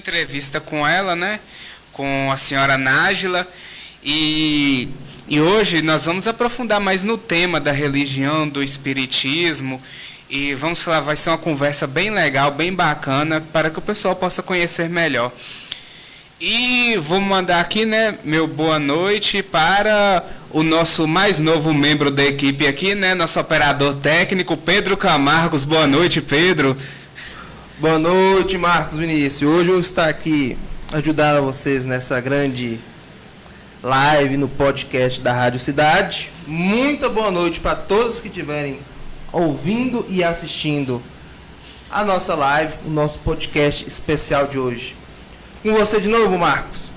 Entrevista com ela, né? Com a senhora Nájila. E hoje nós vamos aprofundar mais no tema da religião, do espiritismo. E vamos falar, vai ser uma conversa bem legal, bem bacana, para que o pessoal possa conhecer melhor. E vou mandar aqui, né, meu boa noite para o nosso mais novo membro da equipe aqui, né, nosso operador técnico, Pedro Camargos. Boa noite, Pedro. Boa noite, Marcos Vinícius. Hoje eu estou aqui ajudando vocês nessa grande live no podcast da Rádio Cidade. Muita boa noite para todos que estiverem ouvindo e assistindo a nossa live, o nosso podcast especial de hoje. Com você de novo, Marcos.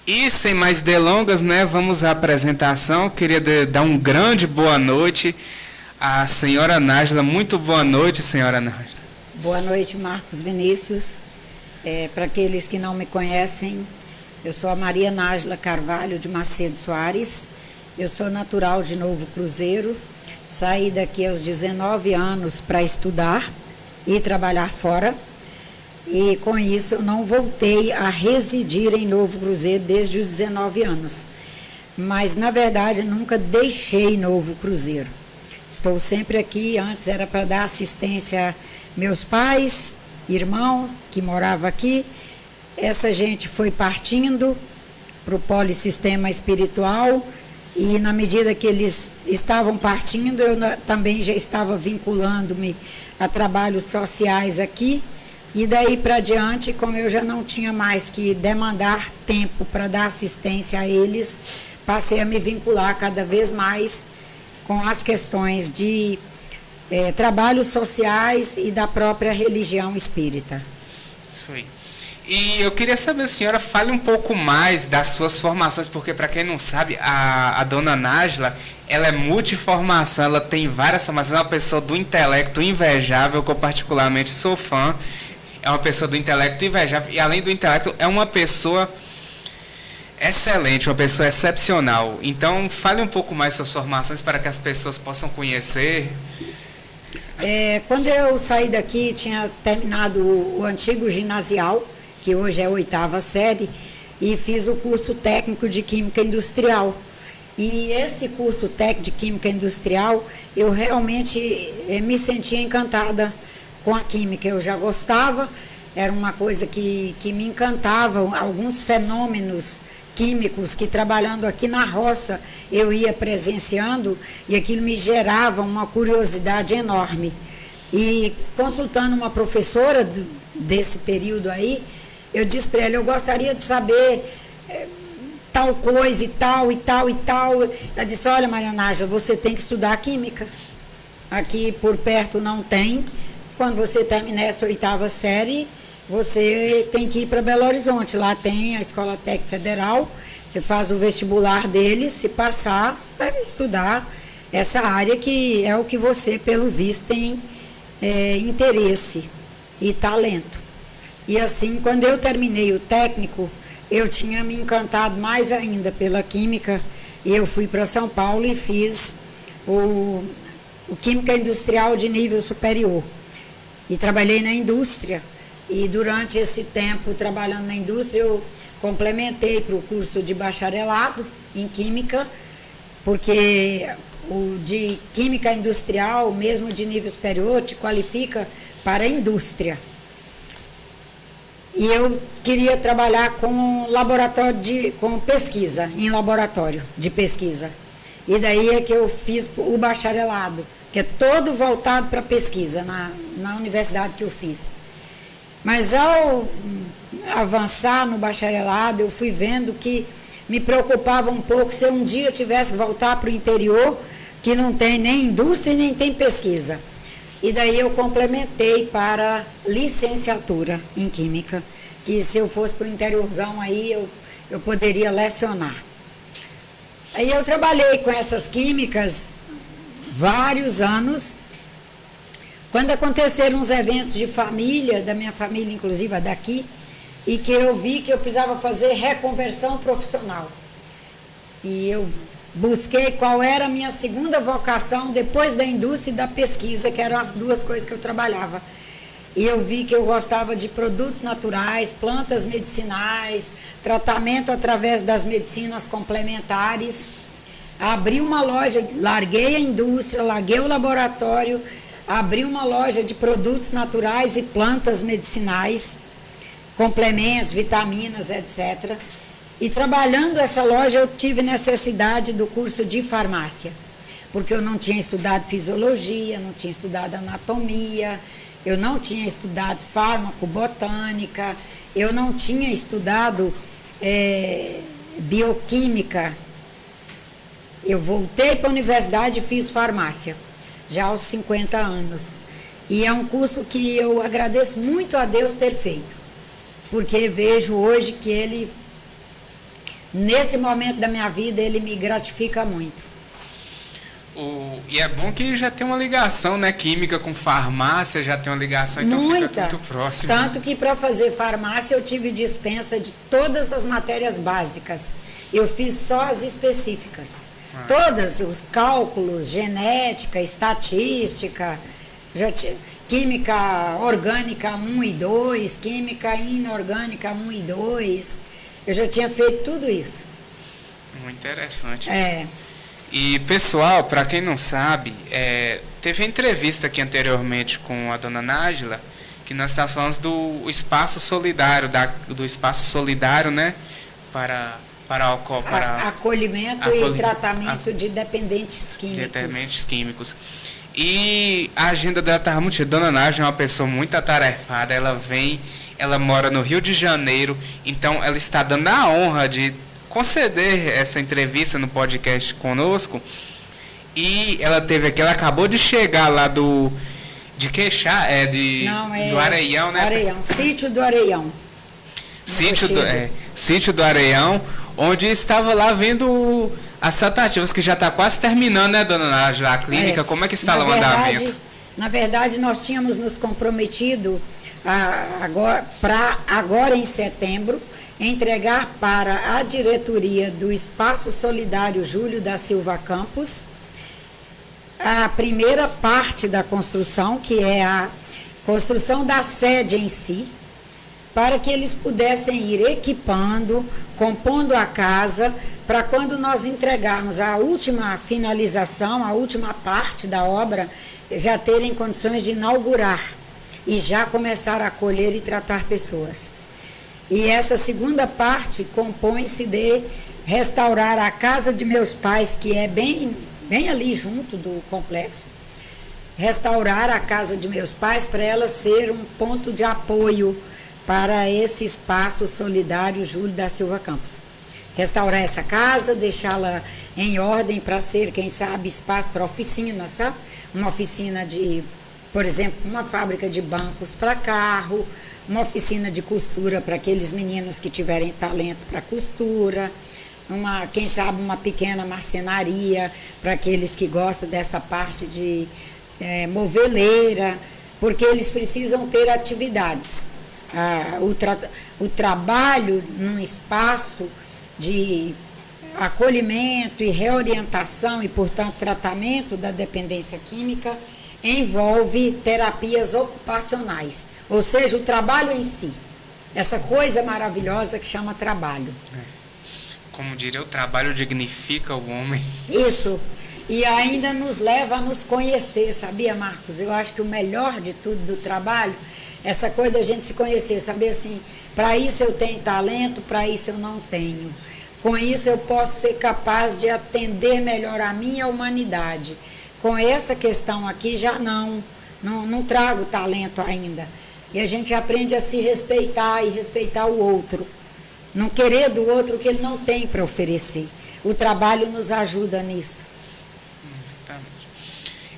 E sem mais delongas, né, vamos à apresentação. Queria dar um grande boa noite à senhora Nájila. Muito boa noite, senhora Nájila. Boa noite, Marcos Vinícius. Para aqueles que não me conhecem, eu sou a Maria Nájila Carvalho de Macedo Soares. Eu sou natural de Novo Cruzeiro. Saí daqui aos 19 anos para estudar e trabalhar fora. E com isso eu não voltei a residir em Novo Cruzeiro desde os 19 anos. Mas, na verdade, nunca deixei Novo Cruzeiro. Estou sempre aqui. Antes era para dar assistência a meus pais, irmãos que moravam aqui. Essa gente foi partindo para o polissistema espiritual. E na medida que eles estavam partindo, eu também já estava vinculando-me a trabalhos sociais aqui. E daí para diante, como eu já não tinha mais que demandar tempo para dar assistência a eles, passei a me vincular cada vez mais com as questões de trabalhos sociais e da própria religião espírita. Isso aí. E eu queria saber, senhora, fale um pouco mais das suas formações, porque para quem não sabe, a dona Nájila, ela é multiformação, ela tem várias formações, é uma pessoa do intelecto invejável, que eu particularmente sou fã. É uma pessoa do intelecto invejável e, além do intelecto, é uma pessoa excelente, uma pessoa excepcional. Então, fale um pouco mais suas formações para que as pessoas possam conhecer. Quando eu saí daqui, tinha terminado o antigo ginasial, que hoje é a 8ª série, e fiz o curso técnico de Química Industrial. E esse curso técnico de Química Industrial, eu realmente me sentia encantada com a química. Eu já gostava, era uma coisa que me encantava, alguns fenômenos químicos que, trabalhando aqui na roça, eu ia presenciando, e aquilo me gerava uma curiosidade enorme. E consultando uma professora desse período aí, eu disse para ela, eu gostaria de saber tal coisa e tal e tal e tal. Ela disse, olha, Maria Nájila, você tem que estudar química. Aqui por perto não tem. Quando você terminar essa 8ª série, você tem que ir para Belo Horizonte. Lá tem a Escola Técnica Federal, você faz o vestibular deles, se passar, você vai estudar essa área que é o que você, pelo visto, tem interesse e talento. E assim, quando eu terminei o técnico, eu tinha me encantado mais ainda pela química, e eu fui para São Paulo e fiz o Química Industrial de nível superior. E trabalhei na indústria, e durante esse tempo trabalhando na indústria eu complementei para o curso de bacharelado em Química, porque o de Química Industrial, mesmo de nível superior, te qualifica para a indústria. E eu queria trabalhar com laboratório com pesquisa, em laboratório de pesquisa. E daí é que eu fiz o bacharelado, que é todo voltado para pesquisa na universidade que eu fiz. Mas ao avançar no bacharelado, eu fui vendo que me preocupava um pouco se eu um dia tivesse que voltar para o interior, que não tem nem indústria nem tem pesquisa. E daí eu complementei para licenciatura em Química, que se eu fosse para o interiorzão aí eu poderia lecionar. Aí eu trabalhei com essas químicas vários anos. Quando aconteceram uns eventos de família, da minha família, inclusive a daqui, e que eu vi que eu precisava fazer reconversão profissional. E eu busquei qual era a minha segunda vocação depois da indústria e da pesquisa, que eram as duas coisas que eu trabalhava. E eu vi que eu gostava de produtos naturais, plantas medicinais, tratamento através das medicinas complementares. Abri uma loja, larguei a indústria, larguei o laboratório, abri uma loja de produtos naturais e plantas medicinais, complementos, vitaminas, etc. E trabalhando essa loja, eu tive necessidade do curso de farmácia, porque eu não tinha estudado fisiologia, não tinha estudado anatomia, eu não tinha estudado farmacobotânica, eu não tinha estudado bioquímica. Eu voltei para a universidade e fiz farmácia, já aos 50 anos. E é um curso que eu agradeço muito a Deus ter feito, porque vejo hoje que ele, nesse momento da minha vida, ele me gratifica muito. E é bom que já tem uma ligação, né? Química com farmácia, já tem uma ligação, então fica muito próximo. Tanto que para fazer farmácia eu tive dispensa de todas as matérias básicas. Eu fiz só as específicas. Todas, os cálculos, genética, estatística, química orgânica 1 e 2, química inorgânica 1 e 2. Eu já tinha feito tudo isso. Muito interessante. É. E, pessoal, para quem não sabe, teve entrevista aqui anteriormente com a dona Nájila, que nós estávamos falando do espaço solidário, do espaço solidário, né, para acolhimento e tratamento de dependentes químicos. E a agenda dela estava muito cheia. Dona Nájila é uma pessoa muito atarefada, ela mora no Rio de Janeiro, então ela está dando a honra de conceder essa entrevista no podcast conosco. E ela acabou de chegar lá do Areião, né? Areião, Sítio do Areião. Sítio do Areião, onde estava lá vendo as tratativas, que já está quase terminando, né, dona Nájila, a clínica. Como é que está lá o andamento? Na verdade, nós tínhamos nos comprometido agora em setembro, entregar para a diretoria do Espaço Solidário Júlio da Silva Campos a primeira parte da construção, que é a construção da sede em si, para que eles pudessem ir equipando, compondo a casa, para quando nós entregarmos a última finalização, a última parte da obra, já terem condições de inaugurar e já começar a acolher e tratar pessoas. E essa segunda parte compõe-se de restaurar a casa de meus pais, que é bem ali junto do complexo. Restaurar a casa de meus pais para ela ser um ponto de apoio para esse espaço solidário Júlio da Silva Campos. Restaurar essa casa, deixá-la em ordem para ser, quem sabe, espaço para oficina, sabe? Uma oficina de, por exemplo, uma fábrica de bancos para carro, uma oficina de costura para aqueles meninos que tiverem talento para costura, quem sabe uma pequena marcenaria para aqueles que gostam dessa parte de moveleira, porque eles precisam ter atividades. O trabalho num espaço de acolhimento e reorientação e, portanto, tratamento da dependência química envolve terapias ocupacionais, ou seja, o trabalho em si, essa coisa maravilhosa que chama trabalho. Como diria, o trabalho dignifica o homem. Isso, e ainda nos leva a nos conhecer, sabia, Marcos? Eu acho que o melhor de tudo do trabalho, essa coisa da gente se conhecer, saber assim, para isso eu tenho talento, para isso eu não tenho. Com isso eu posso ser capaz de atender melhor a minha humanidade. Com essa questão aqui já não trago talento ainda. E a gente aprende a se respeitar e respeitar o outro. Não querer do outro o que ele não tem para oferecer. O trabalho nos ajuda nisso. Exatamente.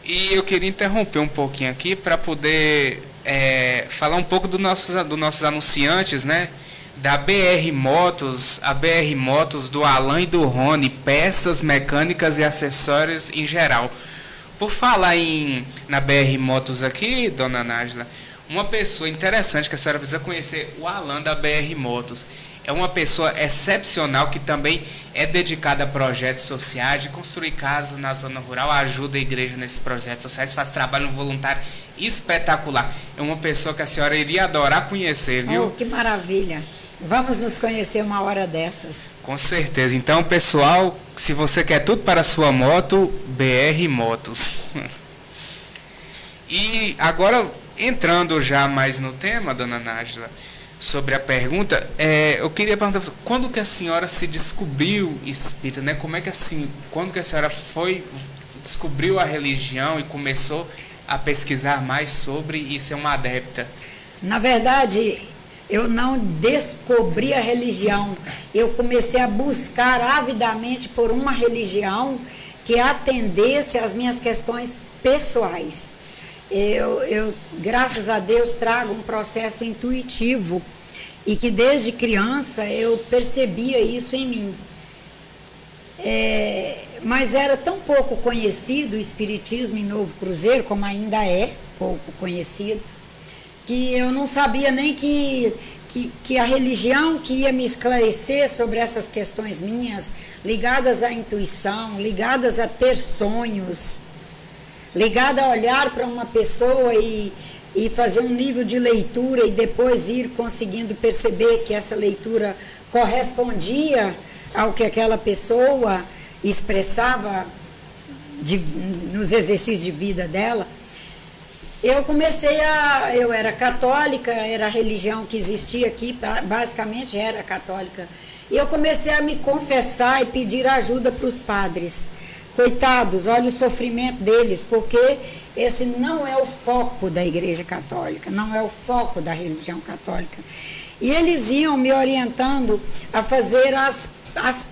E eu queria interromper um pouquinho aqui para poder falar um pouco dos nossos anunciantes, né? Da BR Motos, a BR Motos do Alan e do Rony, peças mecânicas e acessórios em geral. Por falar na BR Motos aqui, dona Nájila, uma pessoa interessante que a senhora precisa conhecer, o Alan da BR Motos. é uma pessoa excepcional que também é dedicada a projetos sociais, de construir casas na zona rural, ajuda a igreja nesses projetos sociais, faz trabalho voluntário espetacular. É uma pessoa que a senhora iria adorar conhecer, viu? Oh, que maravilha! Vamos nos conhecer uma hora dessas. Com certeza. Então, pessoal, se você quer tudo para a sua moto, BR Motos. E agora, entrando já mais no tema, dona Nájila, sobre a pergunta, eu queria perguntar, quando que a senhora se descobriu espírita, né? Como é que assim, quando que a senhora descobriu a religião e começou a pesquisar mais sobre e ser uma adepta? Na verdade, eu não descobri a religião. Eu comecei a buscar avidamente por uma religião que atendesse às minhas questões pessoais. Eu, graças a Deus, trago um processo intuitivo e que desde criança eu percebia isso em mim. Mas era tão pouco conhecido o Espiritismo em Novo Cruzeiro, como ainda é pouco conhecido, que eu não sabia nem que a religião que ia me esclarecer sobre essas questões minhas, ligadas à intuição, ligadas a ter sonhos, ligada a olhar para uma pessoa e fazer um nível de leitura e depois ir conseguindo perceber que essa leitura correspondia ao que aquela pessoa expressava nos exercícios de vida dela. Eu era católica, era a religião que existia aqui, basicamente era católica. E eu comecei a me confessar e pedir ajuda para os padres. Coitados, olha o sofrimento deles, porque esse não é o foco da Igreja Católica, não é o foco da religião católica. E eles iam me orientando a fazer as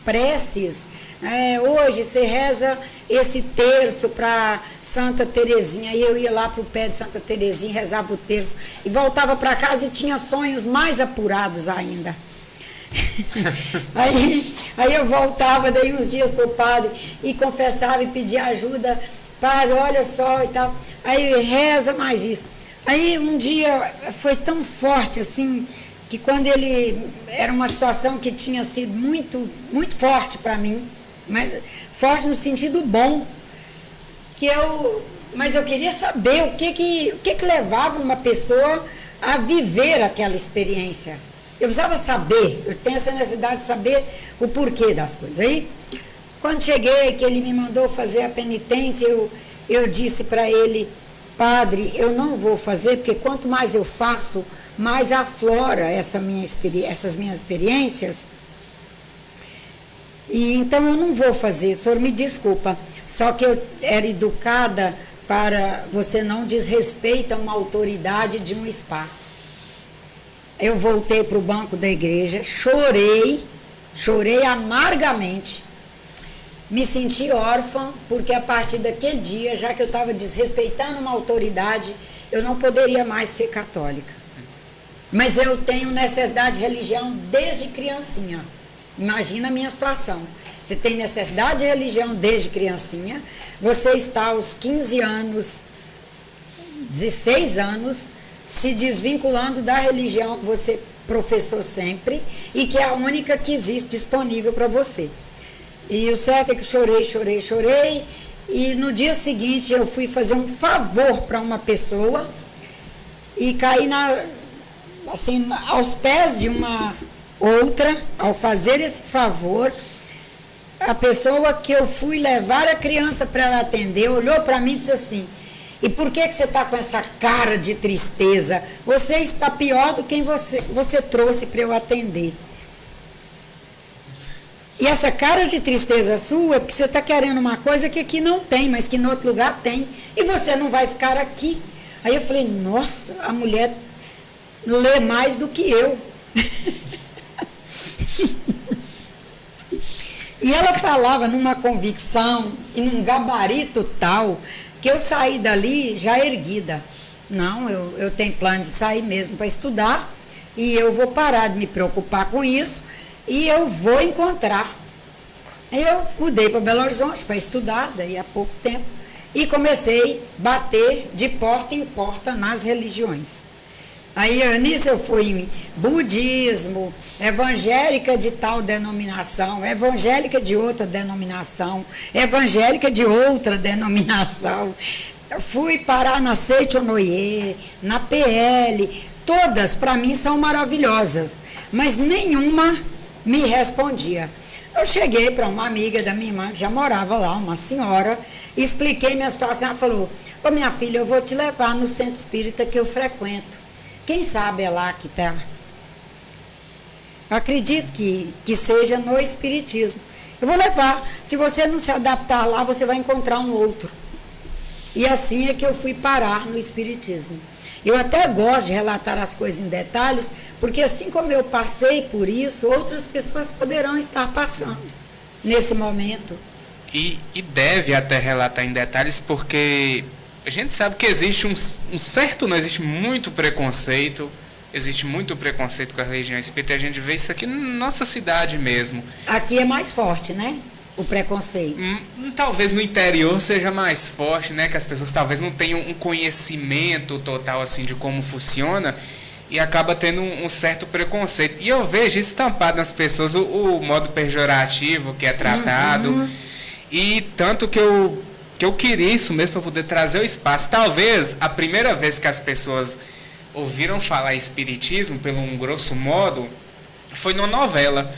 preces. Hoje você reza esse terço para Santa Terezinha, e eu ia lá para o pé de Santa Terezinha, rezava o terço, e voltava para casa e tinha sonhos mais apurados ainda. aí eu voltava daí uns dias para o padre e confessava e pedia ajuda, padre, olha só e tal, aí reza mais isso. Aí um dia foi tão forte assim, que quando era uma situação que tinha sido muito, muito forte para mim, mas forte no sentido bom, mas eu queria saber o que levava uma pessoa a viver aquela experiência. Eu precisava saber, eu tenho essa necessidade de saber o porquê das coisas. Aí, quando cheguei, que ele me mandou fazer a penitência, eu disse para ele, padre, eu não vou fazer, porque quanto mais eu faço, mais aflora essas minhas experiências. E então eu não vou fazer, o senhor me desculpa. Só que eu era educada para você não desrespeita uma autoridade de um espaço. Eu voltei para o banco da igreja, chorei amargamente, me senti órfã, porque a partir daquele dia, já que eu estava desrespeitando uma autoridade, eu não poderia mais ser católica. Mas eu tenho necessidade de religião desde criancinha. Imagina a minha situação. Você tem necessidade de religião desde criancinha, você está aos 15 anos, 16 anos, se desvinculando da religião que você professou sempre e que é a única que existe disponível para você. E o certo é que chorei, e no dia seguinte eu fui fazer um favor para uma pessoa e caí aos pés de uma outra. Ao fazer esse favor, a pessoa que eu fui levar a criança para ela atender olhou para mim e disse assim, e por que você está com essa cara de tristeza? Você está pior do que você trouxe para eu atender. E essa cara de tristeza sua é porque você está querendo uma coisa que aqui não tem, mas que no outro lugar tem. E você não vai ficar aqui. Aí eu falei, nossa, a mulher lê mais do que eu. E ela falava numa convicção e num gabarito tal, que eu saí dali já erguida. Não, eu tenho plano de sair mesmo para estudar, e eu vou parar de me preocupar com isso, e eu vou encontrar. Eu mudei para Belo Horizonte para estudar, daí há pouco tempo, e comecei a bater de porta em porta nas religiões. Aí nisso eu fui em budismo, evangélica de tal denominação, evangélica de outra denominação, evangélica de outra denominação. Fui parar na Seichonoye, na PL, todas para mim são maravilhosas, mas nenhuma me respondia. Eu cheguei para uma amiga da minha irmã, que já morava lá, uma senhora, expliquei minha situação. Ela falou: ô minha filha, eu vou te levar no centro espírita que eu frequento. Quem sabe é lá que está. Acredito que seja no espiritismo. Eu vou levar. Se você não se adaptar lá, você vai encontrar um outro. E assim é que eu fui parar no espiritismo. Eu até gosto de relatar as coisas em detalhes, porque assim como eu passei por isso, outras pessoas poderão estar passando nesse momento. E deve até relatar em detalhes, porque a gente sabe que existe não existe muito preconceito, com a religião espírita, e a gente vê isso aqui na nossa cidade mesmo. Aqui é mais forte, né? O preconceito. Talvez no interior seja mais forte, né? Que as pessoas talvez não tenham um conhecimento total assim de como funciona e acaba tendo um certo preconceito. E eu vejo estampado nas pessoas o modo pejorativo que é tratado. E tanto que eu queria isso mesmo para poder trazer o espaço. Talvez a primeira vez que as pessoas ouviram falar espiritismo, pelo um grosso modo, foi numa novela.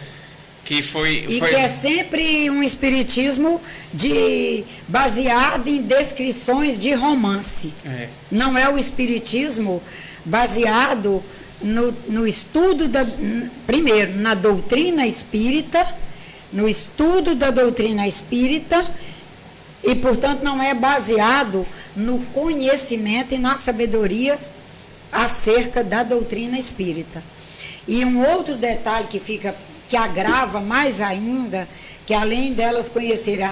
Que é sempre um espiritismo baseado em descrições de romance. Não é o espiritismo baseado no estudo primeiro, na doutrina espírita, no estudo da doutrina espírita, e, portanto, não é baseado no conhecimento e na sabedoria acerca da doutrina espírita. E um outro detalhe que agrava mais ainda, que além delas conhecerem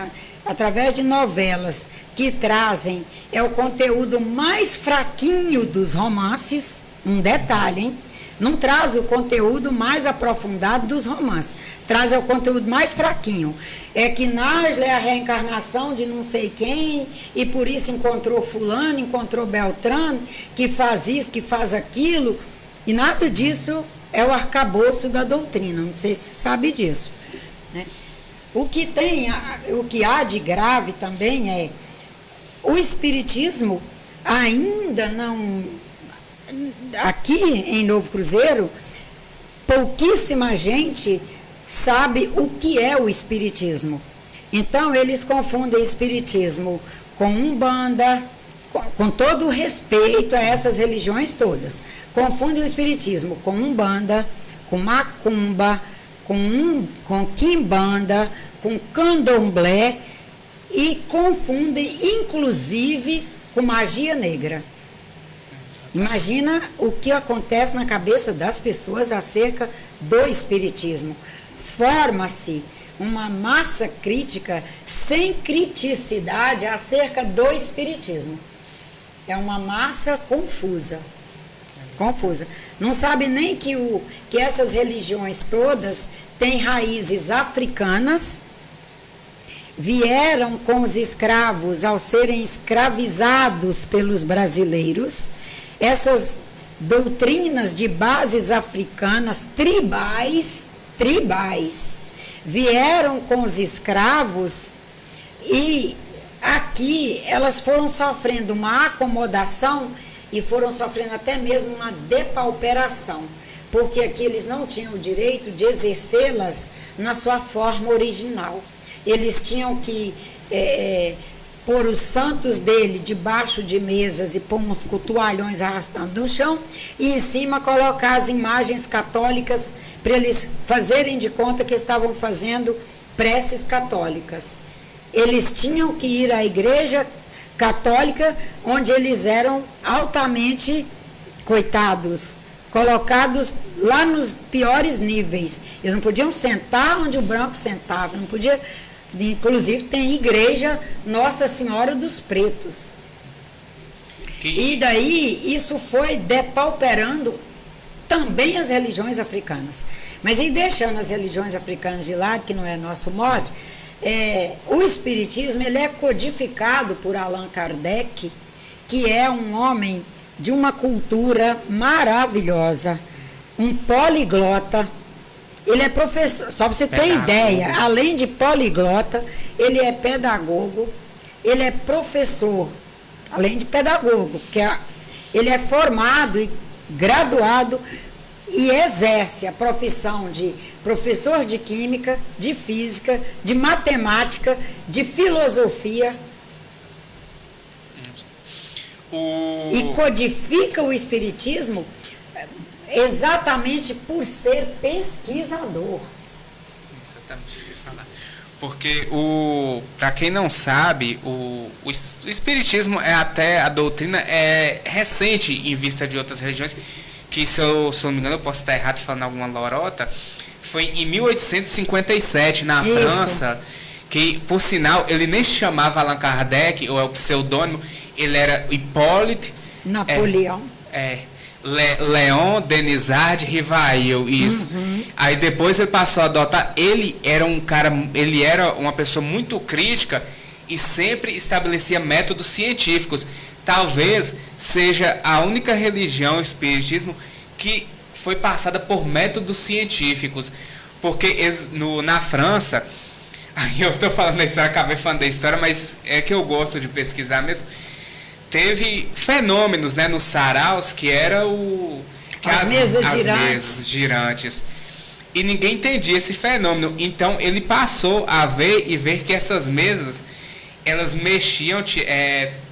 através de novelas que trazem, é o conteúdo mais fraquinho dos romances, um detalhe, hein? Não traz o conteúdo mais aprofundado dos romances, traz o conteúdo mais fraquinho. É que Nájila é a reencarnação de não sei quem, e por isso encontrou fulano, encontrou Beltrano, que faz isso, que faz aquilo, e nada disso é o arcabouço da doutrina, não sei se você sabe disso, né? O que há de grave também é o espiritismo ainda não... Aqui em Novo Cruzeiro, pouquíssima gente sabe o que é o espiritismo. Então, eles confundem espiritismo com umbanda, com todo o respeito a essas religiões todas. Confundem o espiritismo com umbanda, com macumba, com quimbanda, com candomblé, e confundem, inclusive, com magia negra. Imagina o que acontece na cabeça das pessoas acerca do espiritismo. Forma-se uma massa crítica sem criticidade acerca do espiritismo. É uma massa confusa. Não sabe nem que essas religiões todas têm raízes africanas, vieram com os escravos ao serem escravizados pelos brasileiros. Essas doutrinas de bases africanas tribais, vieram com os escravos, e aqui elas foram sofrendo uma acomodação e foram sofrendo até mesmo uma depauperação, porque aqui eles não tinham o direito de exercê-las na sua forma original. Eles tinham que pôr os santos dele debaixo de mesas e pôr uns toalhões arrastando no chão, e em cima colocar as imagens católicas para eles fazerem de conta que estavam fazendo preces católicas. Eles tinham que ir à igreja católica, onde eles eram altamente, coitados, colocados lá nos piores níveis. Eles não podiam sentar onde o branco sentava, não podia. Inclusive tem igreja Nossa Senhora dos Pretos. E daí isso foi depauperando também as religiões africanas. Mas aí, deixando as religiões africanas de lado, que não é nosso mote, o espiritismo ele é codificado por Allan Kardec, que é um homem de uma cultura maravilhosa, um poliglota. Ele é professor, só para você ter ideia, além de poliglota, ele é pedagogo, ele é professor, além de pedagogo, ele é formado e graduado e exerce a profissão de professor de química, de física, de matemática, de filosofia. E codifica o espiritismo exatamente por ser pesquisador. Exatamente, eu ia falar. Porque, para quem não sabe, o espiritismo é até, a doutrina é recente em vista de outras religiões, que se eu não me engano, eu posso estar errado falando alguma lorota, foi em 1857, na França, que, por sinal, ele nem se chamava Allan Kardec, ou é o pseudônimo, ele era Hippolyte Napoleão. Léon Denisard Rivail, isso. Aí depois ele passou a adotar, ele era uma pessoa muito crítica e sempre estabelecia métodos científicos. Talvez seja a única religião, o espiritismo, que foi passada por métodos científicos, porque na França, aí eu estou falando da história, acabei falando da história, mas é que eu gosto de pesquisar mesmo. Teve fenômenos, né, nos saraus, que era as mesas girantes. E ninguém entendia esse fenômeno. Então ele passou a ver que essas mesas, elas mexiam,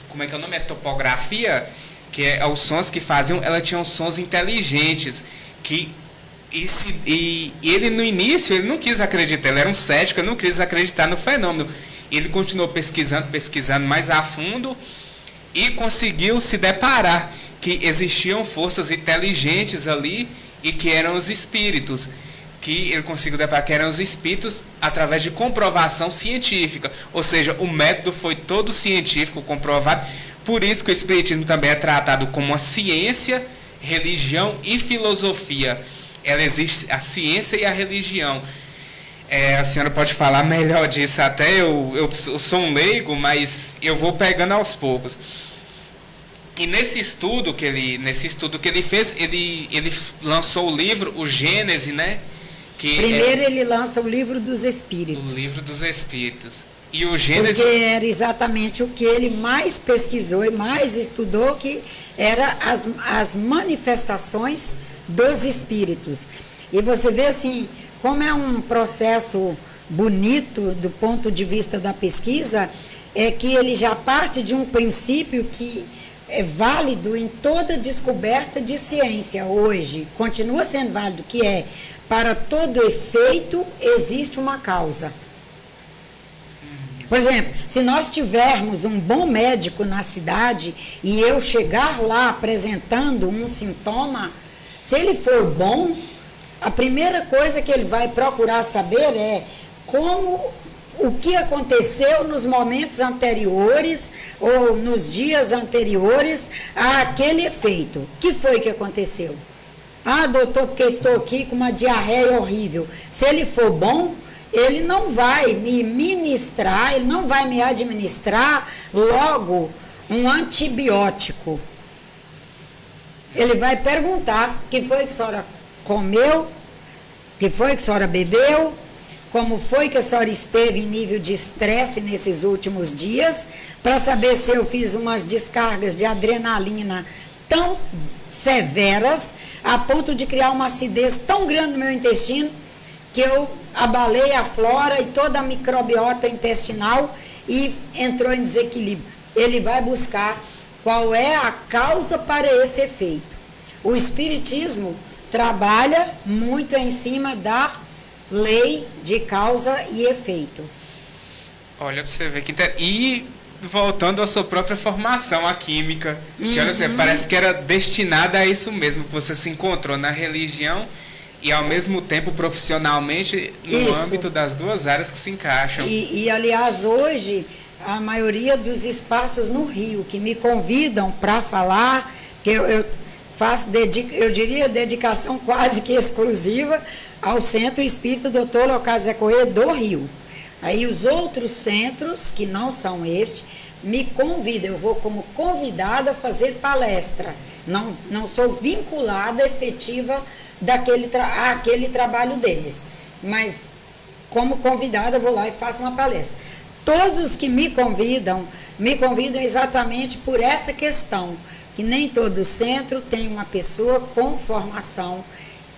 como é que é o nome? É topografia, que é os sons que faziam, elas tinham sons inteligentes. E ele no início, ele não quis acreditar, ele era um cético, ele não quis acreditar no fenômeno. Ele continuou pesquisando mais a fundo, e conseguiu se deparar que existiam forças inteligentes ali e que eram os espíritos. Que ele conseguiu deparar que eram os espíritos através de comprovação científica. Ou seja, o método foi todo científico, comprovado. Por isso que o espiritismo também é tratado como uma ciência, religião e filosofia. Ela existe a ciência e a religião. A senhora pode falar melhor disso, até eu sou um leigo, mas eu vou pegando aos poucos. E nesse estudo que ele fez, ele lançou o livro, o Gênese, né? Primeiro ele lança o livro dos Espíritos. O livro dos Espíritos. E o Gênese... Porque era exatamente o que ele mais pesquisou e mais estudou, que era as manifestações dos Espíritos. E você vê assim, como é um processo bonito do ponto de vista da pesquisa, é que ele já parte de um princípio que é válido em toda descoberta de ciência hoje, continua sendo válido, que é, para todo efeito existe uma causa. Por exemplo, se nós tivermos um bom médico na cidade e eu chegar lá apresentando um sintoma, se ele for bom, a primeira coisa que ele vai procurar saber é o que aconteceu nos momentos anteriores ou nos dias anteriores àquele efeito. O que foi que aconteceu? Ah, doutor, porque estou aqui com uma diarreia horrível. Se ele for bom, ele não vai me ministrar, ele não vai me administrar logo um antibiótico. Ele vai perguntar o que foi que a senhora comeu, o que foi que a senhora bebeu, como foi que a senhora esteve em nível de estresse nesses últimos dias, para saber se eu fiz umas descargas de adrenalina tão severas, a ponto de criar uma acidez tão grande no meu intestino, que eu abalei a flora e toda a microbiota intestinal e entrou em desequilíbrio. Ele vai buscar qual é a causa para esse efeito. O Espiritismo trabalha muito em cima da lei de causa e efeito. Olha para você ver que... E voltando à sua própria formação, a química, que olha, você, parece que era destinada a isso mesmo, que você se encontrou na religião e ao mesmo tempo profissionalmente no âmbito das duas áreas que se encaixam. E aliás, hoje, a maioria dos espaços no Rio que me convidam para falar, que eu faço, eu diria, dedicação quase que exclusiva ao Centro Espírita Dr. Leocádio Zé Corrêa do Rio. Aí os outros centros, que não são este, me convida, eu vou como convidada a fazer palestra. Não sou vinculada efetiva àquele trabalho deles. Mas, como convidada, eu vou lá e faço uma palestra. Todos os que me convidam exatamente por essa questão, que nem todo centro tem uma pessoa com formação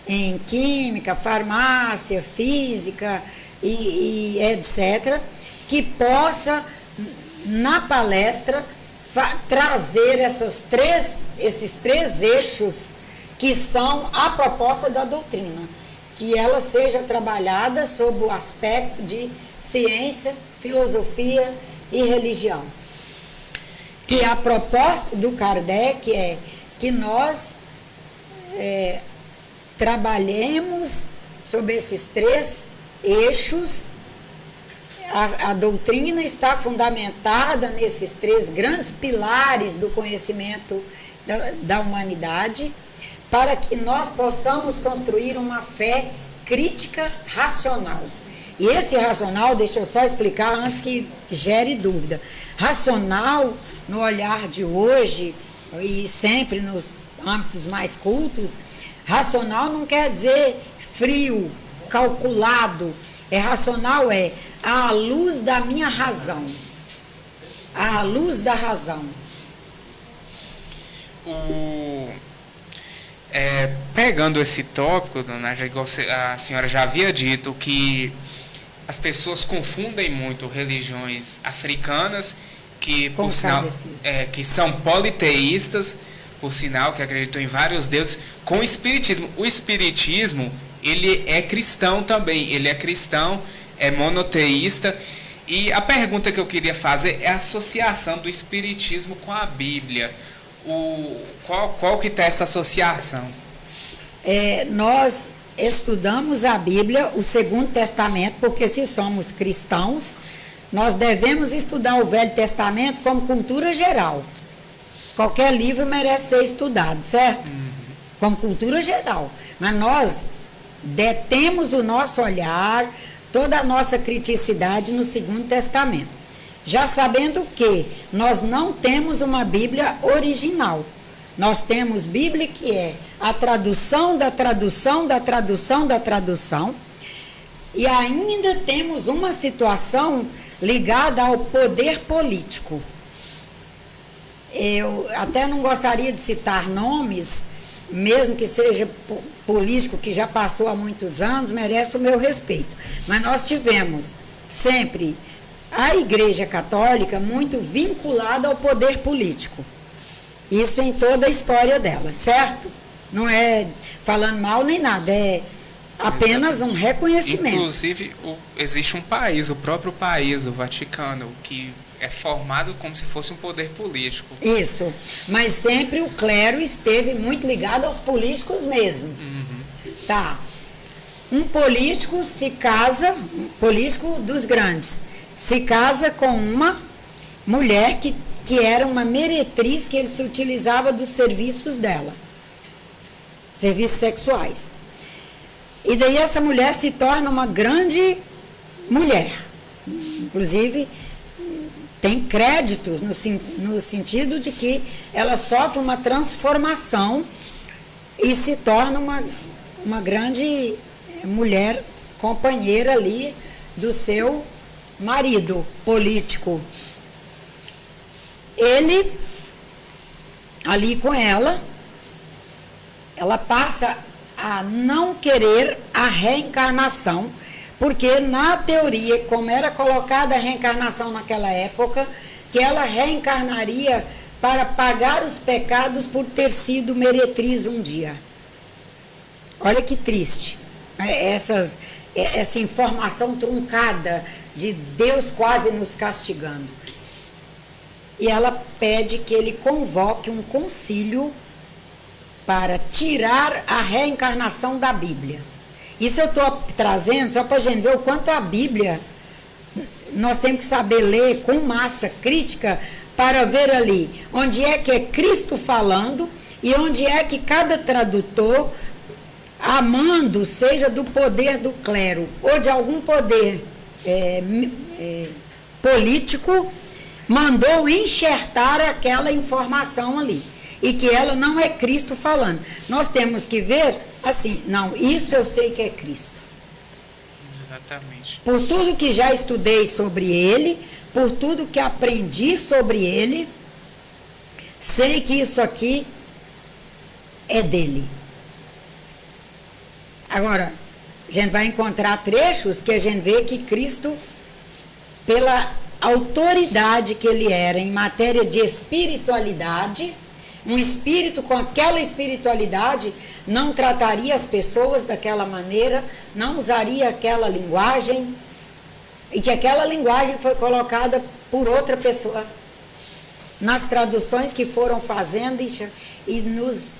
em química, farmácia, física e etc., que possa, na palestra, trazer esses três eixos que são a proposta da doutrina, que ela seja trabalhada sob o aspecto de ciência, filosofia e religião. Que a proposta do Kardec é que nós trabalhemos sobre esses três eixos. A doutrina está fundamentada nesses três grandes pilares do conhecimento da humanidade, para que nós possamos construir uma fé crítica racional. E esse racional, deixa eu só explicar antes que gere dúvida. Racional, no olhar de hoje, e sempre nos âmbitos mais cultos, racional não quer dizer frio, calculado. Racional é à luz da minha razão. À luz da razão. Pegando esse tópico, dona Nájila, igual a senhora já havia dito, que as pessoas confundem muito religiões africanas, que, por sinal, que são politeístas, por sinal, que acreditam em vários deuses, com o espiritismo. O espiritismo, ele é cristão também, ele é cristão, é monoteísta. E a pergunta que eu queria fazer é a associação do espiritismo com a Bíblia. Qual que está essa associação? Nós estudamos a Bíblia, o Segundo Testamento, porque se somos cristãos, nós devemos estudar o Velho Testamento como cultura geral. Qualquer livro merece ser estudado, certo? Como cultura geral. Mas nós detemos o nosso olhar, toda a nossa criticidade no Segundo Testamento. Já sabendo que nós não temos uma Bíblia original. Nós temos Bíblia que é a tradução da tradução da tradução da tradução. E ainda temos uma situação ligada ao poder político. Eu até não gostaria de citar nomes, mesmo que seja político que já passou há muitos anos, merece o meu respeito. Mas nós tivemos sempre a Igreja Católica muito vinculada ao poder político. Isso em toda a história dela, certo? Não é falando mal nem nada, é apenas um reconhecimento. Inclusive, existe um país, o próprio país, o Vaticano, que é formado como se fosse um poder político. Isso, mas sempre o clero esteve muito ligado aos políticos mesmo. Tá. Um político se casa, um político dos grandes, se casa com uma mulher que era uma meretriz, que ele se utilizava dos serviços dela, serviços sexuais. E daí essa mulher se torna uma grande mulher. Inclusive, tem créditos no sentido de que ela sofre uma transformação e se torna uma grande mulher companheira ali do seu marido político. Ele, ali com ela passa a não querer a reencarnação, porque na teoria, como era colocada a reencarnação naquela época, que ela reencarnaria para pagar os pecados por ter sido meretriz um dia. Olha que triste. Essa informação truncada de Deus quase nos castigando. E ela pede que ele convoque um concílio para tirar a reencarnação da Bíblia. Isso eu estou trazendo só para a gente ver o quanto a Bíblia nós temos que saber ler com massa crítica para ver ali onde é que é Cristo falando e onde é que cada tradutor, amando, seja do poder do clero ou de algum poder político, mandou enxertar aquela informação ali. E que ela não é Cristo falando. Nós temos que ver assim, não, isso eu sei que é Cristo. Exatamente. Por tudo que já estudei sobre ele, por tudo que aprendi sobre ele, sei que isso aqui é dele. Agora, a gente vai encontrar trechos que a gente vê que Cristo, pela autoridade que ele era em matéria de espiritualidade, um espírito com aquela espiritualidade não trataria as pessoas daquela maneira, não usaria aquela linguagem, e que aquela linguagem foi colocada por outra pessoa nas traduções que foram fazendo e nos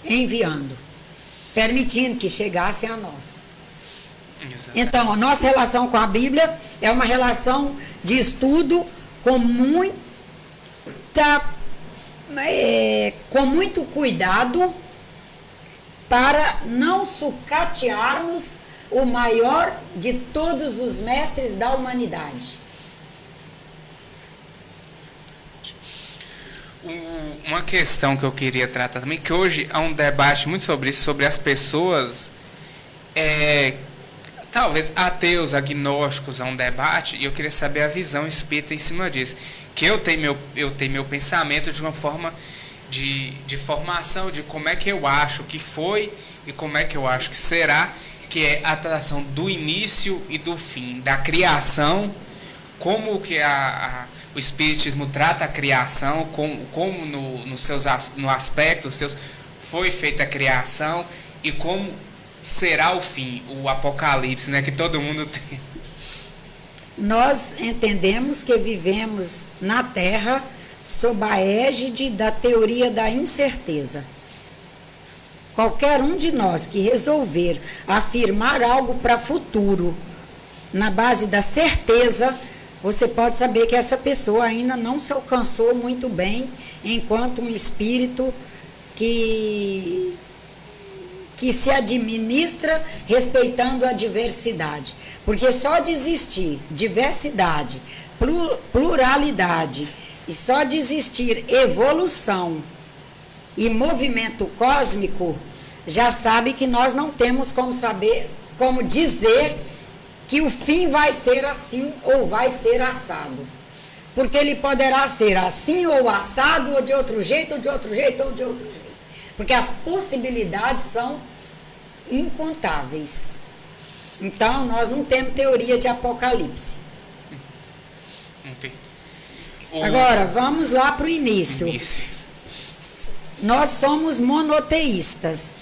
enviando, permitindo que chegasse a nós. Exatamente. Então, a nossa relação com a Bíblia é uma relação de estudo com muito cuidado para não sucatearmos o maior de todos os mestres da humanidade. Uma questão que eu queria tratar também, que hoje há um debate muito sobre isso, sobre as pessoas, talvez ateus, agnósticos, há um debate, e eu queria saber a visão espírita em cima disso. Que eu tenho meu pensamento de uma forma de formação, de como é que eu acho que foi e como é que eu acho que será, que é a tração do início e do fim, da criação, como que o Espiritismo trata a criação, como no aspecto seus foi feita a criação e como será o fim, o apocalipse, né, que todo mundo tem. Nós entendemos que vivemos na Terra sob a égide da teoria da incerteza. Qualquer um de nós que resolver afirmar algo para futuro na base da certeza, você pode saber que essa pessoa ainda não se alcançou muito bem enquanto um espírito que se administra respeitando a diversidade. Porque só de existir diversidade, pluralidade, e só de existir evolução e movimento cósmico, já sabe que nós não temos como dizer que o fim vai ser assim ou vai ser assado. Porque ele poderá ser assim ou assado, ou de outro jeito, ou de outro jeito, ou de outro jeito. Porque as possibilidades são incontáveis. Então, nós não temos teoria de apocalipse. Agora, vamos lá para o início. Nós somos monoteístas.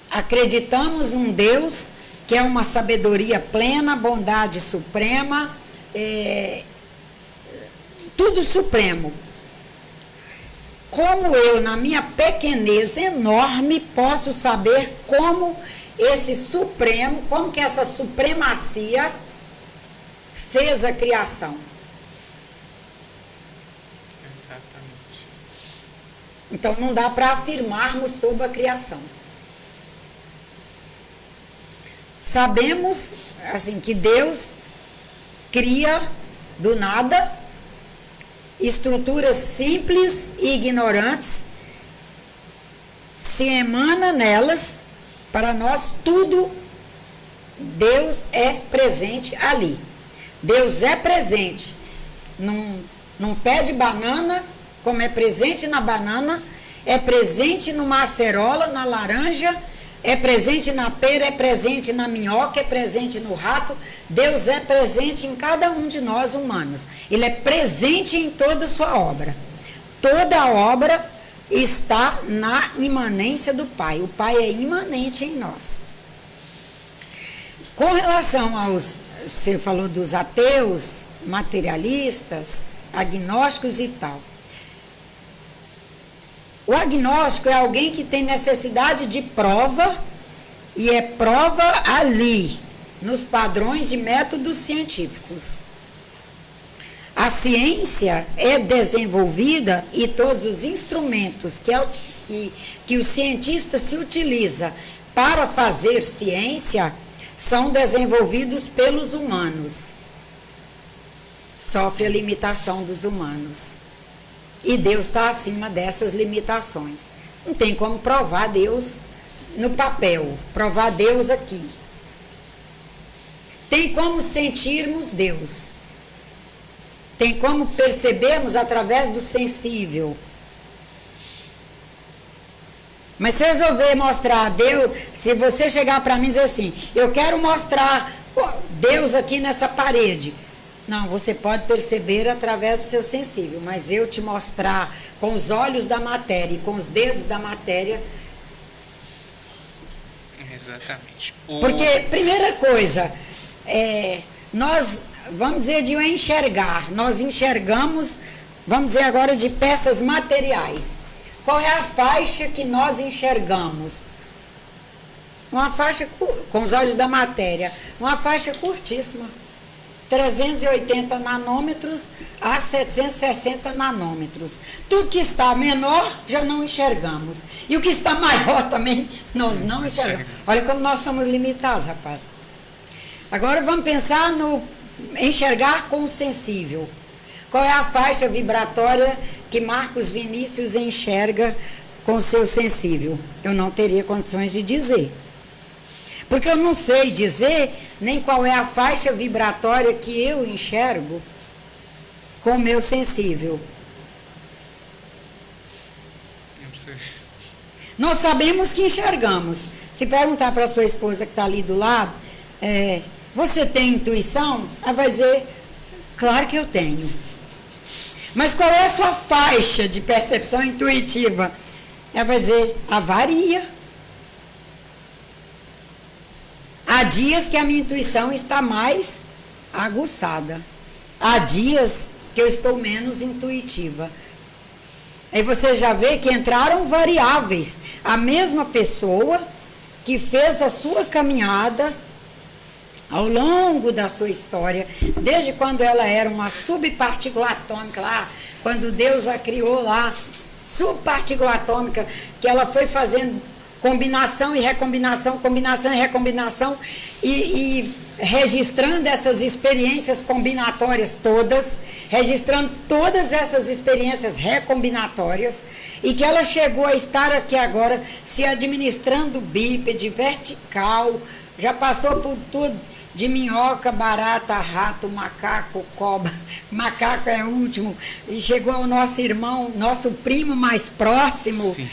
Acreditamos num Deus que é uma sabedoria plena, bondade suprema, tudo supremo. Como eu, na minha pequenez enorme, posso saber como esse supremo, como que essa supremacia fez a criação? Exatamente. Então não dá para afirmarmos sobre a criação. Sabemos, assim, que Deus cria do nada estruturas simples e ignorantes, se emana nelas, para nós tudo, Deus é presente ali. Deus é presente num pé de banana, como é presente na banana, é presente numa acerola, na laranja, é presente na pera, é presente na minhoca, é presente no rato. Deus é presente em cada um de nós humanos. Ele é presente em toda a sua obra. Toda a obra está na imanência do Pai. O Pai é imanente em nós. Com relação aos... Você falou dos ateus, materialistas, agnósticos e tal. O agnóstico é alguém que tem necessidade de prova, e é prova ali, nos padrões de métodos científicos. A ciência é desenvolvida e todos os instrumentos que o cientista se utiliza para fazer ciência são desenvolvidos pelos humanos. sofre a limitação dos humanos. E Deus está acima dessas limitações. Não tem como provar Deus no papel, provar Deus aqui. Tem como sentirmos Deus. Tem como percebermos através do sensível. Mas se eu resolver mostrar a Deus, se você chegar para mim e dizer assim, eu quero mostrar Deus aqui nessa parede. Não, você pode perceber através do seu sensível, mas eu te mostrar com os olhos da matéria e com os dedos da matéria. Exatamente. Porque, primeira coisa, nós, vamos dizer de enxergar, nós enxergamos, vamos dizer agora de peças materiais. Qual é a faixa que nós enxergamos? Uma faixa, com os olhos da matéria, uma faixa curtíssima. 380 nanômetros a 760 nanômetros. Tudo que está menor, já não enxergamos. E o que está maior também, nós não enxergamos. Olha como nós somos limitados, rapaz. Agora vamos pensar no enxergar com o sensível. Qual é a faixa vibratória que Marcos Vinícius enxerga com o seu sensível? Eu não teria condições de dizer. Porque eu não sei dizer nem qual é a faixa vibratória que eu enxergo com o meu sensível. Nós sabemos que enxergamos. Se perguntar para a sua esposa que está ali do lado, você tem intuição? Ela vai dizer, claro que eu tenho. Mas qual é a sua faixa de percepção intuitiva? Ela vai dizer, varia. Há dias que a minha intuição está mais aguçada. Há dias que eu estou menos intuitiva. Aí você já vê que entraram variáveis. A mesma pessoa que fez a sua caminhada ao longo da sua história, desde quando ela era uma subpartícula atômica lá, quando Deus a criou lá, subpartícula atômica, que ela foi fazendo combinação e recombinação, combinação e recombinação, e registrando essas experiências combinatórias todas, registrando todas essas experiências recombinatórias, e que ela chegou a estar aqui agora se administrando bípede, vertical, já passou por tudo, de minhoca, barata, rato, macaco, cobra, macaco é o último, e chegou ao nosso irmão, nosso primo mais próximo. Sim.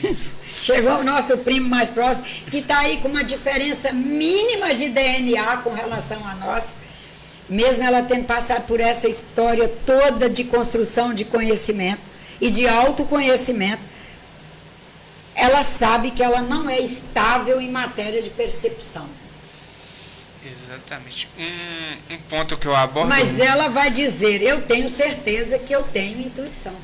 Isso. Chegou o nosso primo mais próximo, que está aí com uma diferença mínima de DNA com relação a nós, mesmo ela tendo passado por essa história toda de construção de conhecimento e de autoconhecimento, ela sabe que ela não é estável em matéria de percepção. Exatamente. Um ponto que eu abordo... Mas ela vai dizer, eu tenho certeza que eu tenho intuição.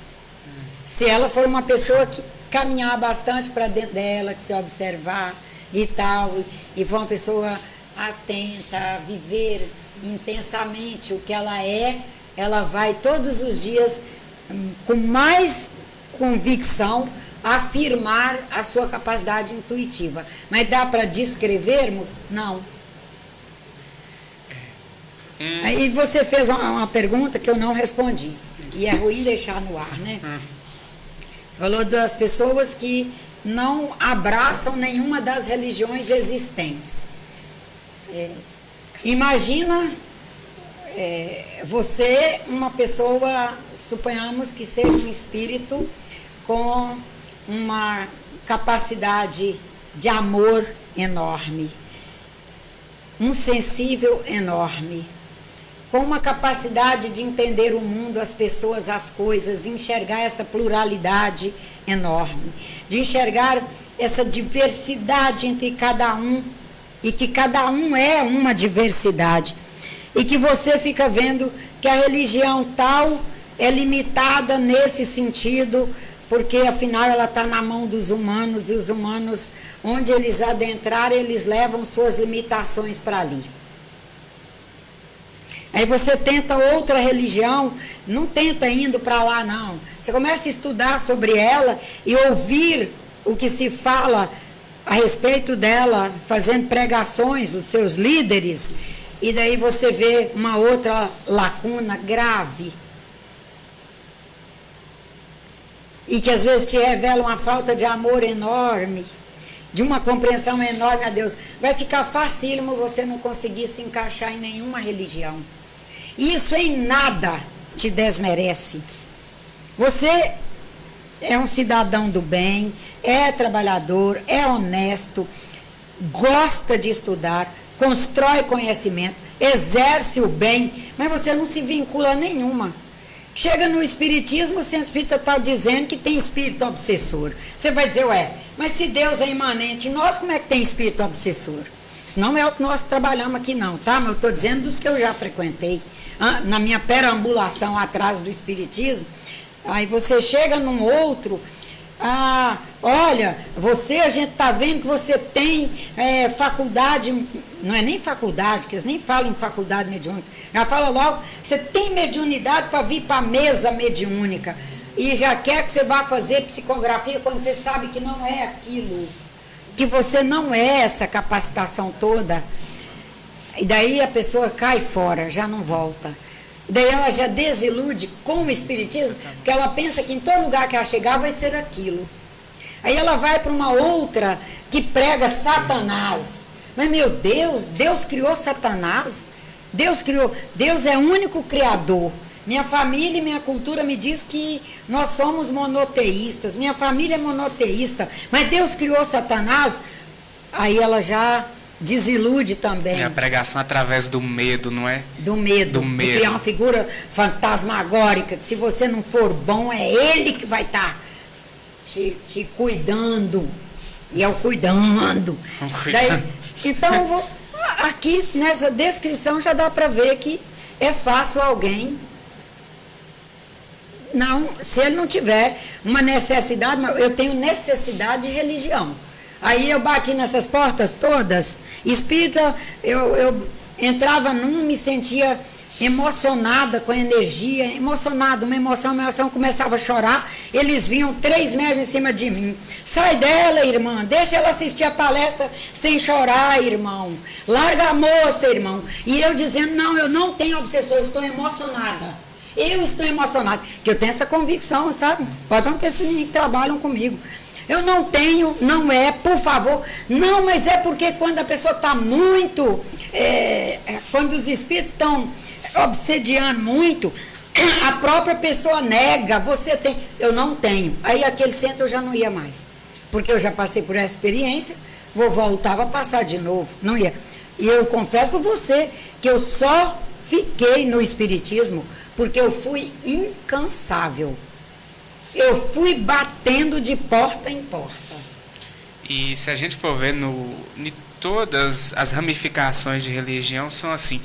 Se ela for uma pessoa que caminhar bastante para dentro dela, que se observar e tal, e for uma pessoa atenta, a viver intensamente o que ela vai todos os dias com mais convicção afirmar a sua capacidade intuitiva. Mas dá para descrevermos? Não. Aí você fez uma pergunta que eu não respondi. E é ruim deixar no ar, né? Falou das pessoas que não abraçam nenhuma das religiões existentes. Imagina você, uma pessoa, suponhamos que seja um espírito com uma capacidade de amor enorme, um sensível enorme, com uma capacidade de entender o mundo, as pessoas, as coisas, enxergar essa pluralidade enorme, de enxergar essa diversidade entre cada um, e que cada um é uma diversidade, e que você fica vendo que a religião tal é limitada nesse sentido, porque afinal ela está na mão dos humanos, e os humanos, onde eles adentrarem, eles levam suas limitações para ali. Aí você tenta outra religião, não tenta indo para lá, não. Você começa a estudar sobre ela e ouvir o que se fala a respeito dela, fazendo pregações, os seus líderes, E daí você vê uma outra lacuna grave. E que às vezes te revela uma falta de amor enorme, de uma compreensão enorme a Deus. Vai ficar facílimo você não conseguir se encaixar em nenhuma religião. Isso em nada te desmerece. Você é um cidadão do bem, é trabalhador, é honesto, gosta de estudar, constrói conhecimento, exerce o bem, mas você não se vincula a nenhuma. Chega no espiritismo, o centro espírita está dizendo que tem espírito obsessor. Você vai dizer, ué, mas se Deus é imanente em nós, como é que tem espírito obsessor? Isso não é o que nós trabalhamos aqui não, tá? Mas eu estou dizendo dos que eu já frequentei. Na minha perambulação atrás do espiritismo, aí você chega num outro... olha, a gente está vendo que você tem faculdade, não é nem faculdade, que eles nem falam em faculdade mediúnica, já fala logo, você tem mediunidade para vir para a mesa mediúnica, e já quer que você vá fazer psicografia quando você sabe que não é aquilo, que você não é essa capacitação toda, e daí a pessoa cai fora, já não volta. Daí ela já desilude com o espiritismo, porque ela pensa que em todo lugar que ela chegar vai ser aquilo. Aí ela vai para uma outra que prega Satanás. Mas meu Deus, Deus criou Satanás? Deus é o único criador. Minha família e minha cultura me diz que nós somos monoteístas, minha família é monoteísta, mas Deus criou Satanás? Aí ela já... desilude também. É a pregação através do medo, não é? Do medo. De criar uma figura fantasmagórica, que se você não for bom, é ele que vai estar te cuidando. E é o cuidando. Daí, então, aqui nessa descrição já dá para ver que é fácil alguém... Não, se ele não tiver uma necessidade, eu tenho necessidade de religião. Aí eu bati nessas portas todas, espírita, eu entrava me sentia emocionada com a energia, emocionada, uma emoção, começava a chorar, eles vinham 3 metros em cima de mim. Sai dela, irmã, deixa ela assistir a palestra sem chorar, irmão. Larga a moça, irmão. E eu dizendo, não, eu não tenho obsessor, eu estou emocionada. Eu estou emocionada, que eu tenho essa convicção, sabe? Pode não ter esses meninos que trabalham comigo. Eu não tenho, não é, por favor. Não, mas é porque quando a pessoa está muito... quando os espíritos estão obsediando muito, a própria pessoa nega, você tem... Eu não tenho. Aí aquele centro eu já não ia mais. Porque eu já passei por essa experiência, vou voltar a passar de novo. Não ia. E eu confesso para você que eu só fiquei no espiritismo porque eu fui incansável. Eu fui batendo de porta em porta. E se a gente for ver todas as ramificações de religião são assim.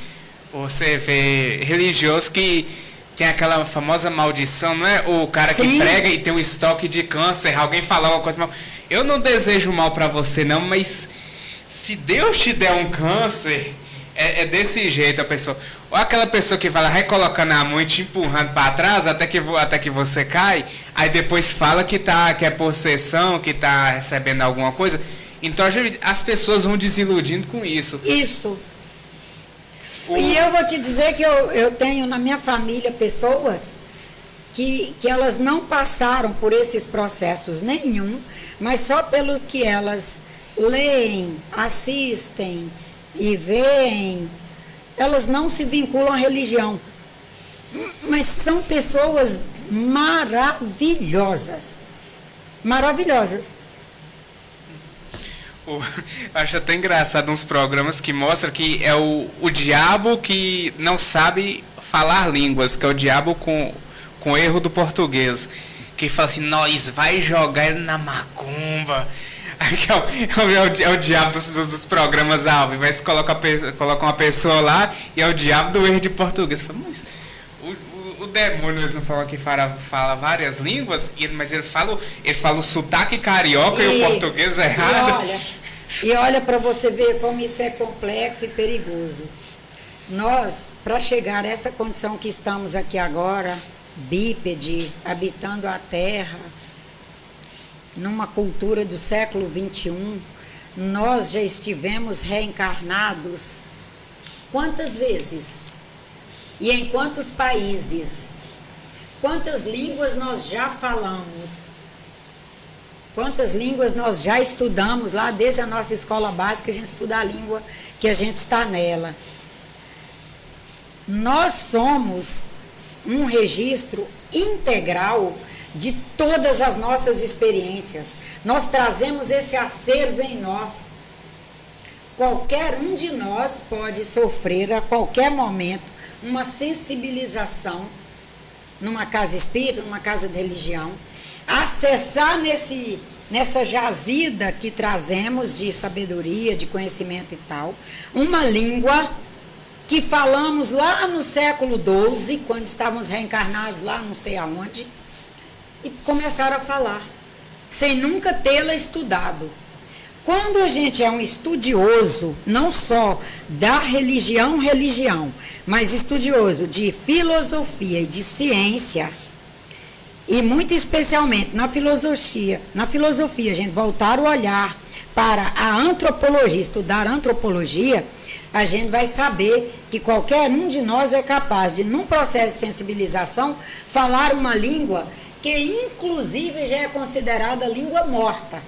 Você vê religiosos que tem aquela famosa maldição, não é? O cara Sim. que prega e tem um estoque de câncer, alguém fala uma coisa mal. Eu não desejo mal para você não, mas se Deus te der um câncer, é desse jeito a pessoa. Ou aquela pessoa que vai recolocando a mão e te empurrando para trás até que você cai, aí depois fala que é possessão, que está recebendo alguma coisa. Então as pessoas vão desiludindo com isso. Isto. E eu vou te dizer que eu tenho na minha família pessoas que elas não passaram por esses processos nenhum, mas só pelo que elas leem, assistem e veem, elas não se vinculam à religião. Mas são pessoas maravilhosas. Maravilhosas. Eu acho até engraçado uns programas que mostram que é o diabo que não sabe falar línguas, que é o diabo com erro do português. Que fala assim, nós vai jogar ele na macumba. É o diabo dos programas Alves, mas coloca uma pessoa lá e é o diabo do erro de português. Falo, mas o demônio, eles não falam que fala várias línguas, mas ele fala o sotaque carioca e o português errado. E olha para você ver como isso é complexo e perigoso. Nós, para chegar a essa condição que estamos aqui agora, bípede, habitando a Terra, numa cultura do século XXI, nós já estivemos reencarnados Quantas vezes? E em quantos países? Quantas línguas nós já falamos? Quantas línguas nós já estudamos lá desde a nossa escola básica, a gente estuda a língua que a gente está nela. Nós somos um registro integral de todas as nossas experiências. Nós trazemos esse acervo em nós. Qualquer um de nós pode sofrer a qualquer momento uma sensibilização numa casa espírita, numa casa de religião, acessar nessa jazida que trazemos de sabedoria, de conhecimento e tal, uma língua que falamos lá no século XII, quando estávamos reencarnados lá não sei aonde, e começaram a falar, sem nunca tê-la estudado. Quando a gente é um estudioso, não só da religião, mas estudioso de filosofia e de ciência, e muito especialmente na filosofia, a gente voltar o olhar para a antropologia, estudar antropologia, a gente vai saber que qualquer um de nós é capaz de, num processo de sensibilização, falar uma língua que inclusive já é considerada língua morta.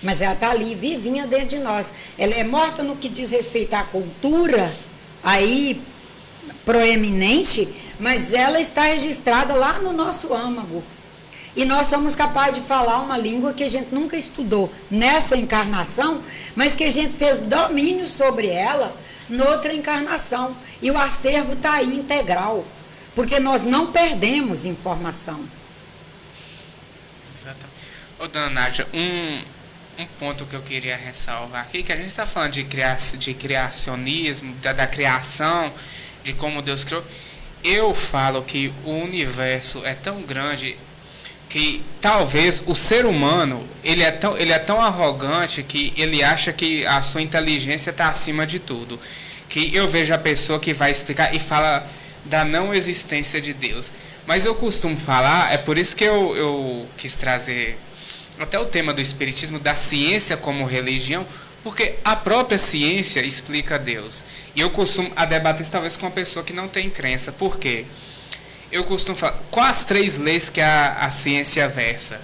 Mas ela está ali, vivinha dentro de nós. Ela é morta no que diz respeito à cultura, aí proeminente, mas ela está registrada lá no nosso âmago. E nós somos capazes de falar uma língua que a gente nunca estudou nessa encarnação, mas que a gente fez domínio sobre ela noutra encarnação. E o acervo está aí integral, porque nós não perdemos informação. Exatamente. Ô, dona Nádia, um ponto que eu queria ressalvar aqui, que a gente está falando de criacionismo, da criação, de como Deus criou. Eu falo que o universo é tão grande que talvez o ser humano ele é tão arrogante que ele acha que a sua inteligência está acima de tudo. Que eu vejo a pessoa que vai explicar e fala da não existência de Deus. Mas eu costumo falar, é por isso que eu quis trazer até o tema do espiritismo, da ciência como religião, porque a própria ciência explica Deus. E eu costumo debater isso talvez com uma pessoa que não tem crença. Por quê? Eu costumo falar, quais as 3 leis que a ciência versa?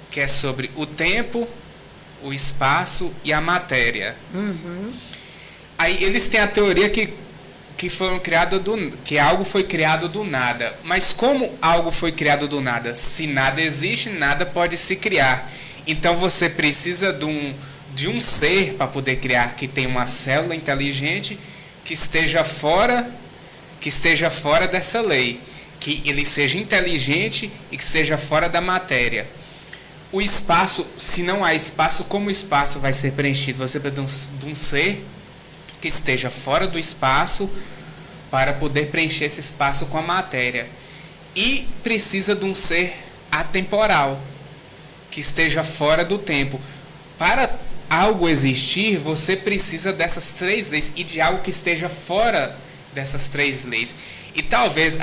Que é sobre o tempo, o espaço e a matéria. Uhum. Aí eles têm a teoria que algo foi criado do nada. Mas como algo foi criado do nada? Se nada existe, nada pode se criar. Então você precisa de um ser para poder criar, que tem uma célula inteligente que esteja fora dessa lei, que ele seja inteligente e que esteja fora da matéria. O espaço, se não há espaço, como o espaço vai ser preenchido? Você precisa de um ser que esteja fora do espaço para poder preencher esse espaço com a matéria. E precisa de um ser atemporal, que esteja fora do tempo. Para algo existir, você precisa dessas 3 leis e de algo que esteja fora dessas 3 leis. E talvez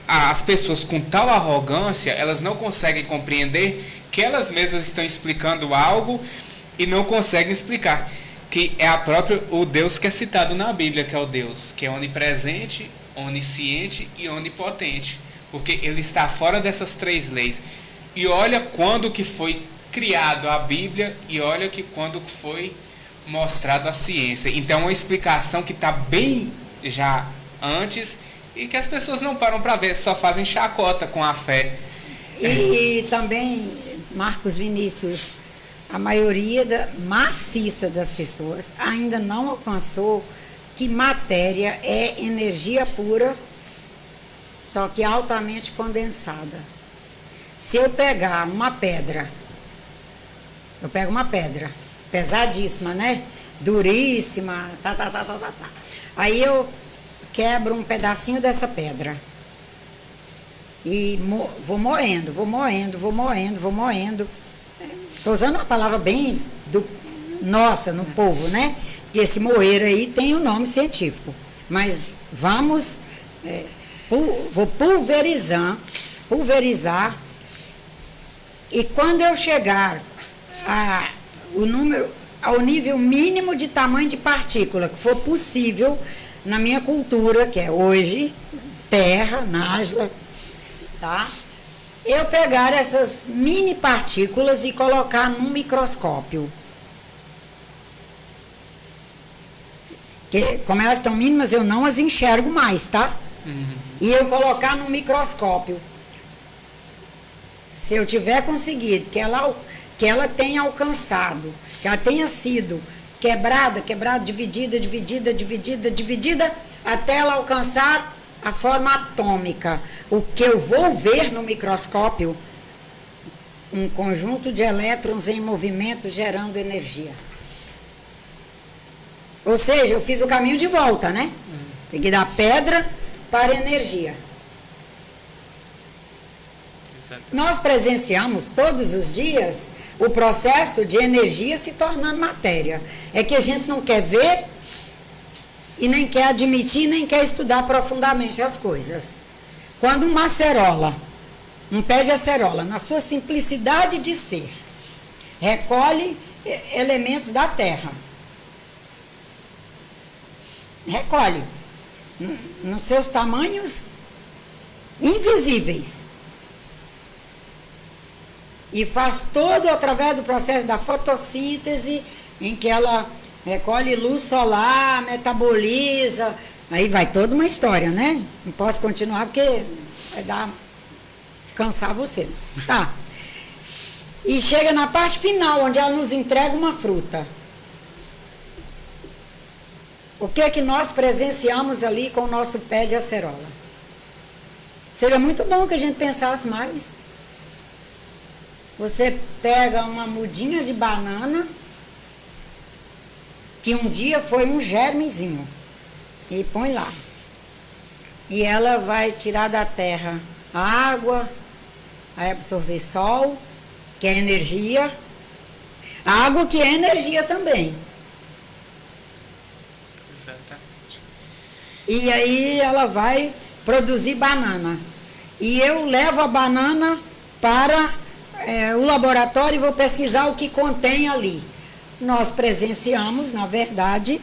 as pessoas com tal arrogância, elas não conseguem compreender que elas mesmas estão explicando algo e não conseguem explicar. Que é o Deus que é citado na Bíblia, que é o Deus que é onipresente, onisciente e onipotente. Porque ele está fora dessas 3 leis. E olha quando que foi criado a Bíblia e olha que quando foi mostrado a ciência. Então é uma explicação que está bem já antes e que as pessoas não param para ver, só fazem chacota com a fé. E também, Marcos Vinícius, a maioria maciça das pessoas ainda não alcançou que matéria é energia pura, só que altamente condensada. Se eu pegar uma pedra, eu pego uma pedra pesadíssima, né? Duríssima, Aí eu quebro um pedacinho dessa pedra e vou moendo. Estou usando uma palavra bem nossa no povo, né? Porque esse moer aí tem um nome científico. Mas vou pulverizar. E quando eu chegar ao nível mínimo de tamanho de partícula que for possível, na minha cultura, que é hoje, terra, Nájila, tá? Eu pegar essas mini partículas e colocar num microscópio. Que, como elas estão mínimas, eu não as enxergo mais, tá? E eu colocar num microscópio. Se eu tiver conseguido que ela tenha alcançado, que ela tenha sido quebrada, dividida, até ela alcançar a forma atômica. O que eu vou ver no microscópio, um conjunto de elétrons em movimento gerando energia. Ou seja, eu fiz o caminho de volta, né? Peguei da pedra para a energia. Exatamente. Nós presenciamos todos os dias o processo de energia se tornando matéria. É que a gente não quer ver e nem quer admitir, nem quer estudar profundamente as coisas. Quando uma acerola, um pé de acerola, na sua simplicidade de ser, recolhe elementos da terra, recolhe nos seus tamanhos invisíveis, e faz todo através do processo da fotossíntese, em que ela recolhe luz solar, metaboliza, aí vai toda uma história, né? Não posso continuar porque vai cansar vocês. Tá. E chega na parte final, onde ela nos entrega uma fruta. O que é que nós presenciamos ali com o nosso pé de acerola? Seria muito bom que a gente pensasse mais. Você pega uma mudinha de banana, que um dia foi um germezinho, e põe lá. E ela vai tirar da terra a água, vai absorver sol, que é energia, a água que é energia também. Exatamente. E aí ela vai produzir banana. E eu levo a banana para o laboratório e vou pesquisar o que contém ali. Nós presenciamos, na verdade,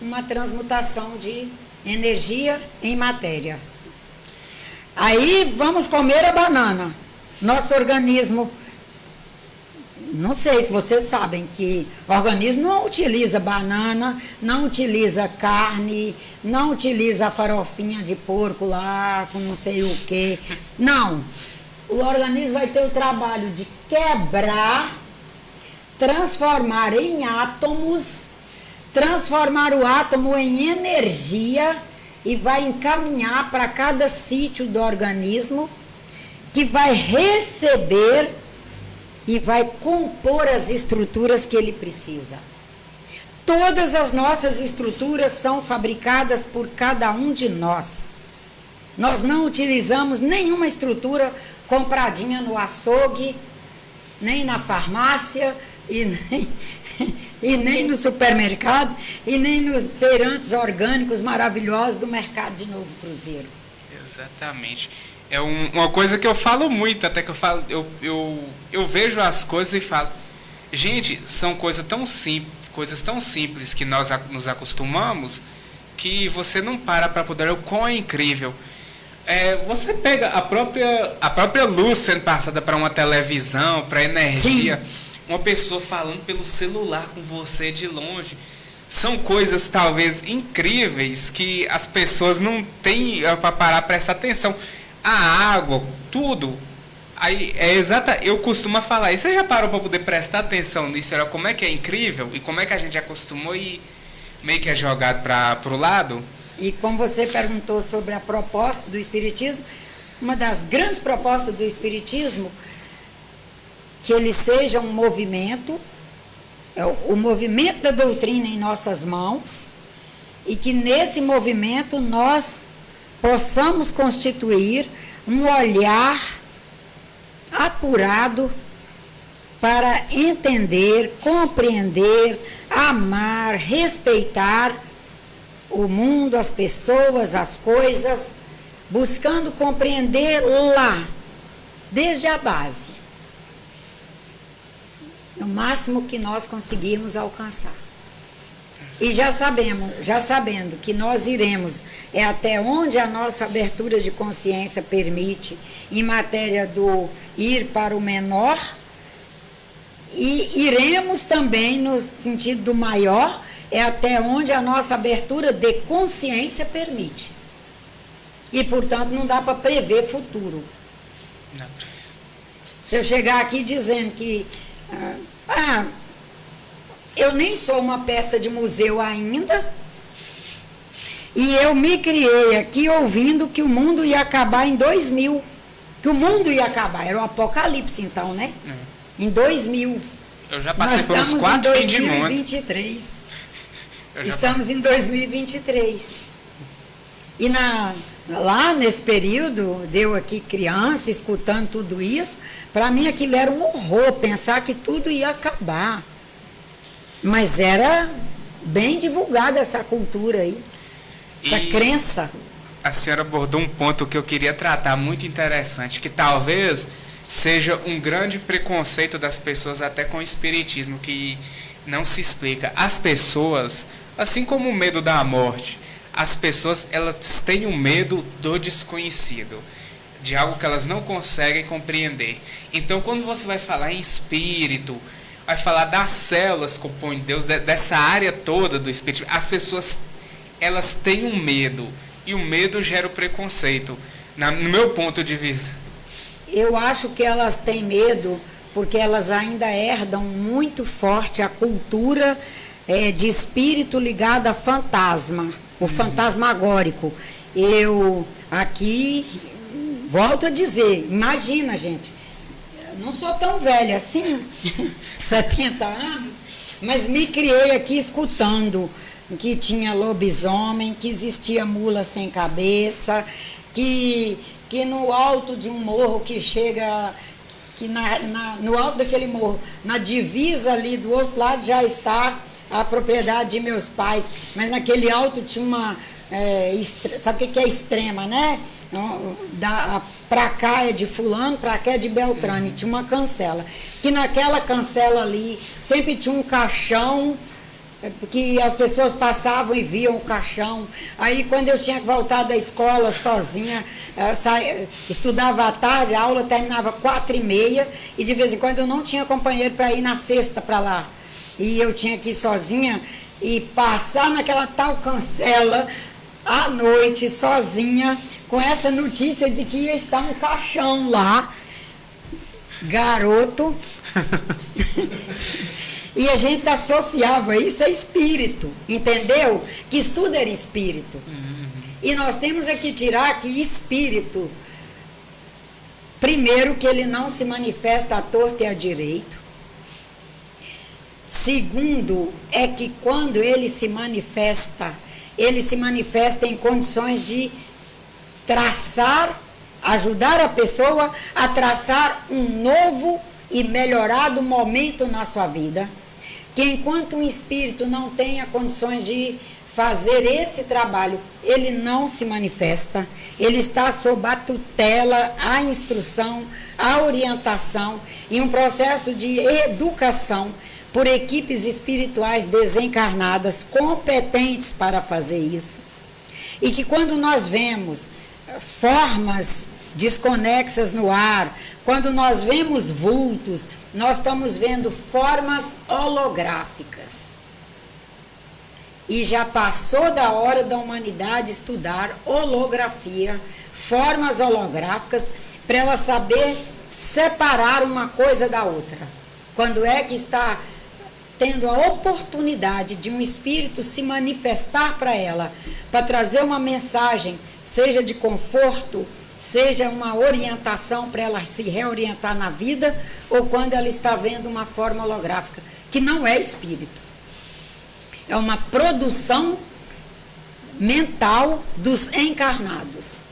uma transmutação de energia em matéria. Aí vamos comer a banana. Nosso organismo, não sei se vocês sabem que o organismo não utiliza banana, não utiliza carne, não utiliza a farofinha de porco lá, com não sei o quê. Não. O organismo vai ter o trabalho de quebrar, transformar em átomos, transformar o átomo em energia e vai encaminhar para cada sítio do organismo, que vai receber e vai compor as estruturas que ele precisa. Todas as nossas estruturas são fabricadas por cada um de nós. Nós não utilizamos nenhuma estrutura compradinha no açougue, nem na farmácia, e nem no supermercado, e nem nos feirantes orgânicos maravilhosos do mercado de Novo Cruzeiro. Exatamente. É uma coisa que eu falo muito, até que eu falo, eu vejo as coisas e falo, gente, são coisas tão simples que nós nos acostumamos, que você não para poder ver o quão é incrível. Você pega a própria luz sendo passada para uma televisão, para energia, sim, uma pessoa falando pelo celular com você de longe. São coisas talvez incríveis que as pessoas não têm para parar para prestar atenção. A água, tudo. Aí eu costumo falar, e você já parou para poder prestar atenção nisso? Como é que é incrível e como é que a gente acostumou e meio que é jogado para o lado? E como você perguntou sobre a proposta do Espiritismo, uma das grandes propostas do Espiritismo, que ele seja um movimento, o movimento da doutrina em nossas mãos, e que nesse movimento nós possamos constituir um olhar apurado para entender, compreender, amar, respeitar o mundo, as pessoas, as coisas, buscando compreender lá, desde a base, no máximo que nós conseguirmos alcançar. E já sabendo que nós iremos até onde a nossa abertura de consciência permite, em matéria do ir para o menor, e iremos também no sentido do maior, até onde a nossa abertura de consciência permite. E, portanto, não dá para prever futuro. Não. Se eu chegar aqui dizendo que eu nem sou uma peça de museu ainda, e eu me criei aqui ouvindo que o mundo ia acabar em 2000. Que o mundo ia acabar. Era o apocalipse, então, né? Em 2000. Eu já passei pelos 4 fins de mundo. 2023. Estamos em 2023. E lá nesse período, deu aqui criança, escutando tudo isso, para mim aquilo era um horror, pensar que tudo ia acabar. Mas era bem divulgada essa cultura aí, essa crença. A senhora abordou um ponto que eu queria tratar muito interessante, que talvez seja um grande preconceito das pessoas até com o espiritismo, que não se explica. As pessoas, assim como o medo da morte, as pessoas elas têm um medo do desconhecido, de algo que elas não conseguem compreender. Então, quando você vai falar em espírito, vai falar das células que compõem Deus, dessa área toda do espírito, as pessoas elas têm um medo, e o medo gera o preconceito, no meu ponto de vista. Eu acho que elas têm medo porque elas ainda herdam muito forte a cultura de espírito ligado a fantasma, o fantasmagórico. Eu aqui volto a dizer, imagina, gente, eu não sou tão velha assim, 70 anos, mas me criei aqui escutando que tinha lobisomem, que existia mula sem cabeça, que no alto de um morro que chega, que no alto daquele morro, na divisa ali do outro lado já está a propriedade de meus pais, mas naquele alto tinha uma, sabe o que é extrema, né? Pra cá é de fulano, pra cá é de Beltrano, e tinha uma cancela, que naquela cancela ali sempre tinha um caixão, que as pessoas passavam e viam o caixão. Aí quando eu tinha que voltar da escola sozinha, estudava à tarde, a aula terminava 4h30, e de vez em quando eu não tinha companheiro para ir na sexta para lá, e eu tinha que ir sozinha e passar naquela tal cancela à noite sozinha, com essa notícia de que ia estar um caixão lá, garoto. E a gente associava isso a espírito, entendeu? Que estudo era espírito. E nós temos que tirar que espírito, primeiro, que ele não se manifesta à torta e à direito. Segundo, é que quando ele se manifesta em condições de traçar, ajudar a pessoa a traçar um novo e melhorado momento na sua vida. Que enquanto um espírito não tenha condições de fazer esse trabalho, ele não se manifesta, ele está sob a tutela, a instrução, a orientação e um processo de educação por equipes espirituais desencarnadas, competentes para fazer isso. E que quando nós vemos formas desconexas no ar, quando nós vemos vultos, nós estamos vendo formas holográficas. E já passou da hora da humanidade estudar holografia, formas holográficas, para ela saber separar uma coisa da outra. Quando é que está tendo a oportunidade de um espírito se manifestar para ela, para trazer uma mensagem, seja de conforto, seja uma orientação para ela se reorientar na vida, ou quando ela está vendo uma forma holográfica, que não é espírito. É uma produção mental dos encarnados.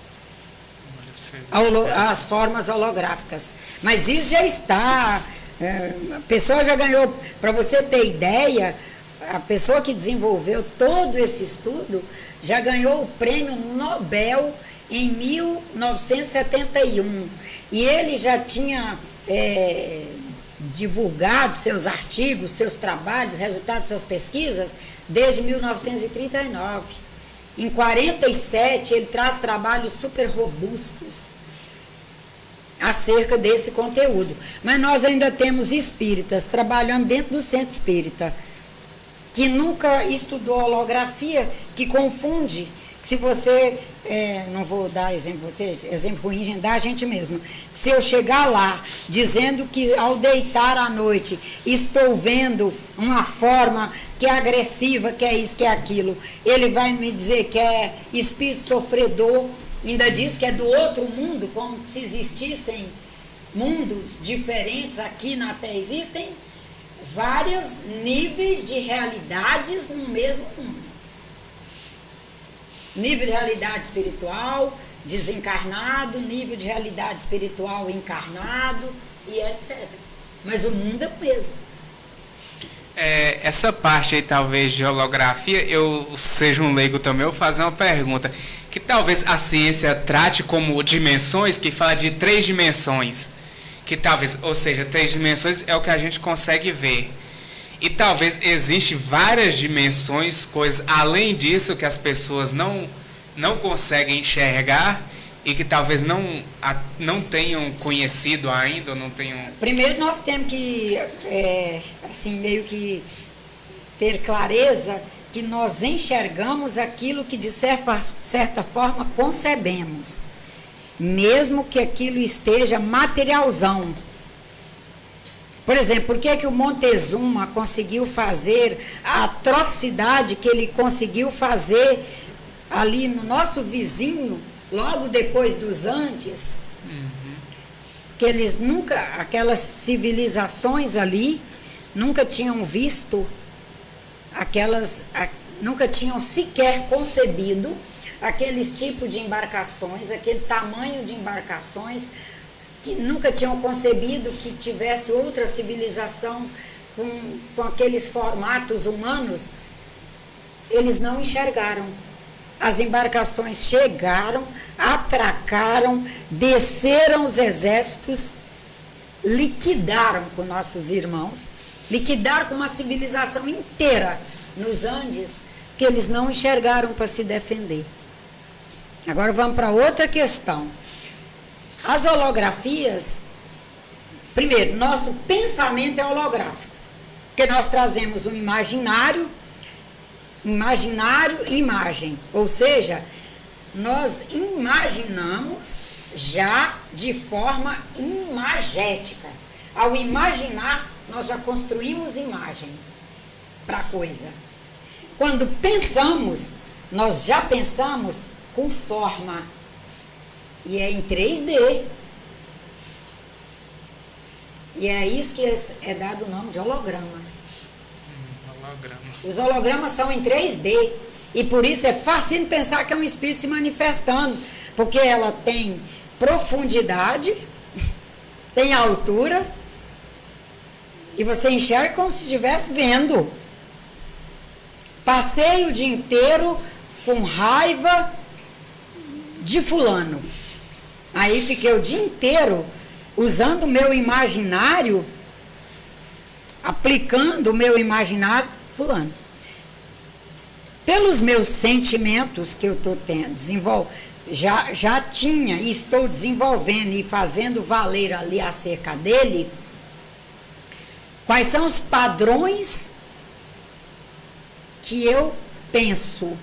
As formas holográficas. Mas isso já está... a pessoa já ganhou, para você ter ideia, a pessoa que desenvolveu todo esse estudo já ganhou o prêmio Nobel em 1971. E ele já tinha divulgado seus artigos, seus trabalhos, resultados de suas pesquisas desde 1939. Em 47 ele traz trabalhos super robustos acerca desse conteúdo. Mas nós ainda temos espíritas trabalhando dentro do centro espírita, que nunca estudou holografia, que confunde. Se você, não vou dar exemplo vocês, exemplo ruim da gente mesmo. Se eu chegar lá dizendo que ao deitar à noite estou vendo uma forma que é agressiva, que é isso, que é aquilo, ele vai me dizer que é espírito sofredor, ainda diz que é do outro mundo, como se existissem mundos diferentes. Aqui na Terra existem vários níveis de realidades no mesmo mundo. Nível de realidade espiritual, desencarnado, nível de realidade espiritual encarnado e etc. Mas o mundo é o mesmo. Essa parte aí, talvez, de holografia, eu seja um leigo também, eu vou fazer uma pergunta. Que talvez a ciência trate como dimensões, que fala de 3 dimensões. Que talvez, ou seja, 3 dimensões é o que a gente consegue ver. E talvez existe várias dimensões, coisas além disso que as pessoas não conseguem enxergar e que talvez não tenham conhecido ainda, ou não tenham... Primeiro nós temos que, assim, meio que ter clareza que nós enxergamos aquilo que de certa forma concebemos, mesmo que aquilo esteja materialzão. Por exemplo, por que o Montezuma conseguiu fazer a atrocidade que ele conseguiu fazer ali no nosso vizinho, logo depois dos Andes? Que eles nunca, aquelas civilizações ali, nunca tinham visto nunca tinham sequer concebido aqueles tipos de embarcações, aquele tamanho de embarcações, que nunca tinham concebido que tivesse outra civilização com aqueles formatos humanos. Eles não enxergaram. As embarcações chegaram, atracaram, desceram os exércitos, liquidaram com nossos irmãos, liquidaram com uma civilização inteira nos Andes, que eles não enxergaram para se defender. Agora vamos para outra questão. As holografias, primeiro, nosso pensamento é holográfico, porque nós trazemos um imaginário e imagem, ou seja, nós imaginamos já de forma imagética. Ao imaginar, nós já construímos imagem para a coisa. Quando pensamos, nós já pensamos com forma. E é em 3D. E é isso que é dado o nome de hologramas. Os hologramas são em 3D. E por isso é fácil pensar que é um espírito se manifestando. Porque ela tem profundidade, tem altura, e você enxerga como se estivesse vendo. Passei o dia inteiro com raiva de fulano. Aí fiquei o dia inteiro usando o meu imaginário, aplicando o meu imaginário, fulano. Pelos meus sentimentos que eu estou tendo, já tinha e estou desenvolvendo e fazendo valer ali acerca dele, quais são os padrões que eu penso?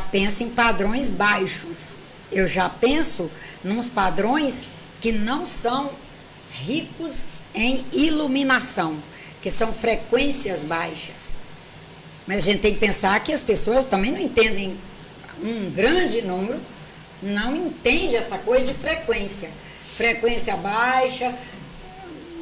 Penso em padrões baixos. Eu já penso nos padrões que não são ricos em iluminação, que são frequências baixas. Mas a gente tem que pensar que as pessoas também não entendem, um grande número não entende essa coisa de frequência. Frequência baixa,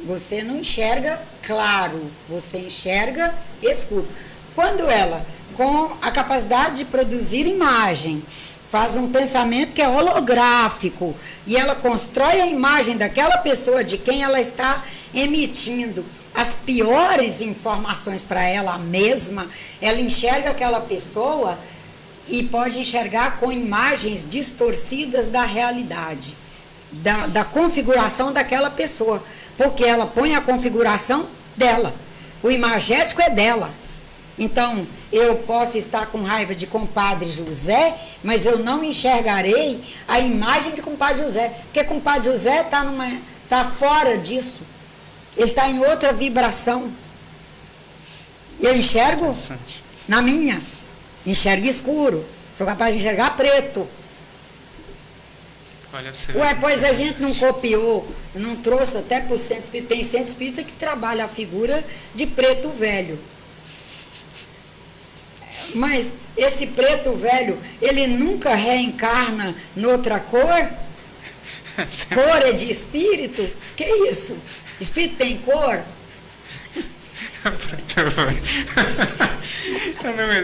você não enxerga claro, você enxerga escuro. Quando ela, com a capacidade de produzir imagem, faz um pensamento que é holográfico e ela constrói a imagem daquela pessoa de quem ela está emitindo as piores informações para ela mesma, ela enxerga aquela pessoa e pode enxergar com imagens distorcidas da realidade, da configuração daquela pessoa. porque ela põe a configuração dela. O imagético é dela. Então, eu posso estar com raiva de compadre José, mas eu não enxergarei a imagem de compadre José, porque compadre José está fora disso. Ele está em outra vibração. Eu enxergo na minha. Enxergo escuro. Sou capaz de enxergar preto. Olha pra você ver. Ué, pois a gente não copiou, não trouxe até para o centro espírita. Tem centro espírita que trabalha a figura de preto velho. Mas esse preto velho, ele nunca reencarna noutra cor? Cor é de espírito? Que isso? Espírito tem cor? Preto velho.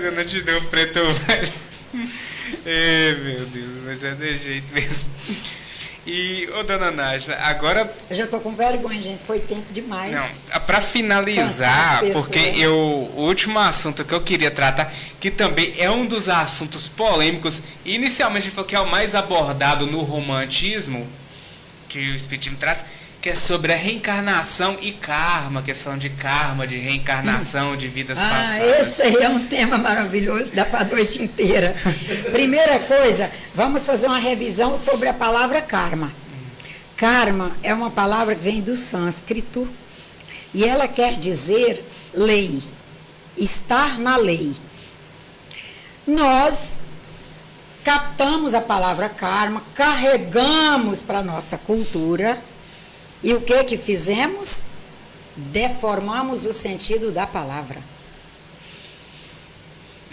Eu não te dei um preto velho. Meu Deus, mas é de jeito mesmo. E, dona Nájila, agora... Eu já estou com vergonha, gente, foi tempo demais. Não, para finalizar, porque o último assunto que eu queria tratar, que também é um dos assuntos polêmicos, inicialmente foi que é o mais abordado no romantismo, que o Espiritismo traz, que é sobre a reencarnação e karma, questão de karma, de reencarnação, de vidas passadas. Esse aí é um tema maravilhoso, dá para a noite inteira. Primeira coisa, vamos fazer uma revisão sobre a palavra karma. Karma é uma palavra que vem do sânscrito e ela quer dizer lei, estar na lei. Nós captamos a palavra karma, carregamos para a nossa cultura. E o que fizemos? Deformamos o sentido da palavra.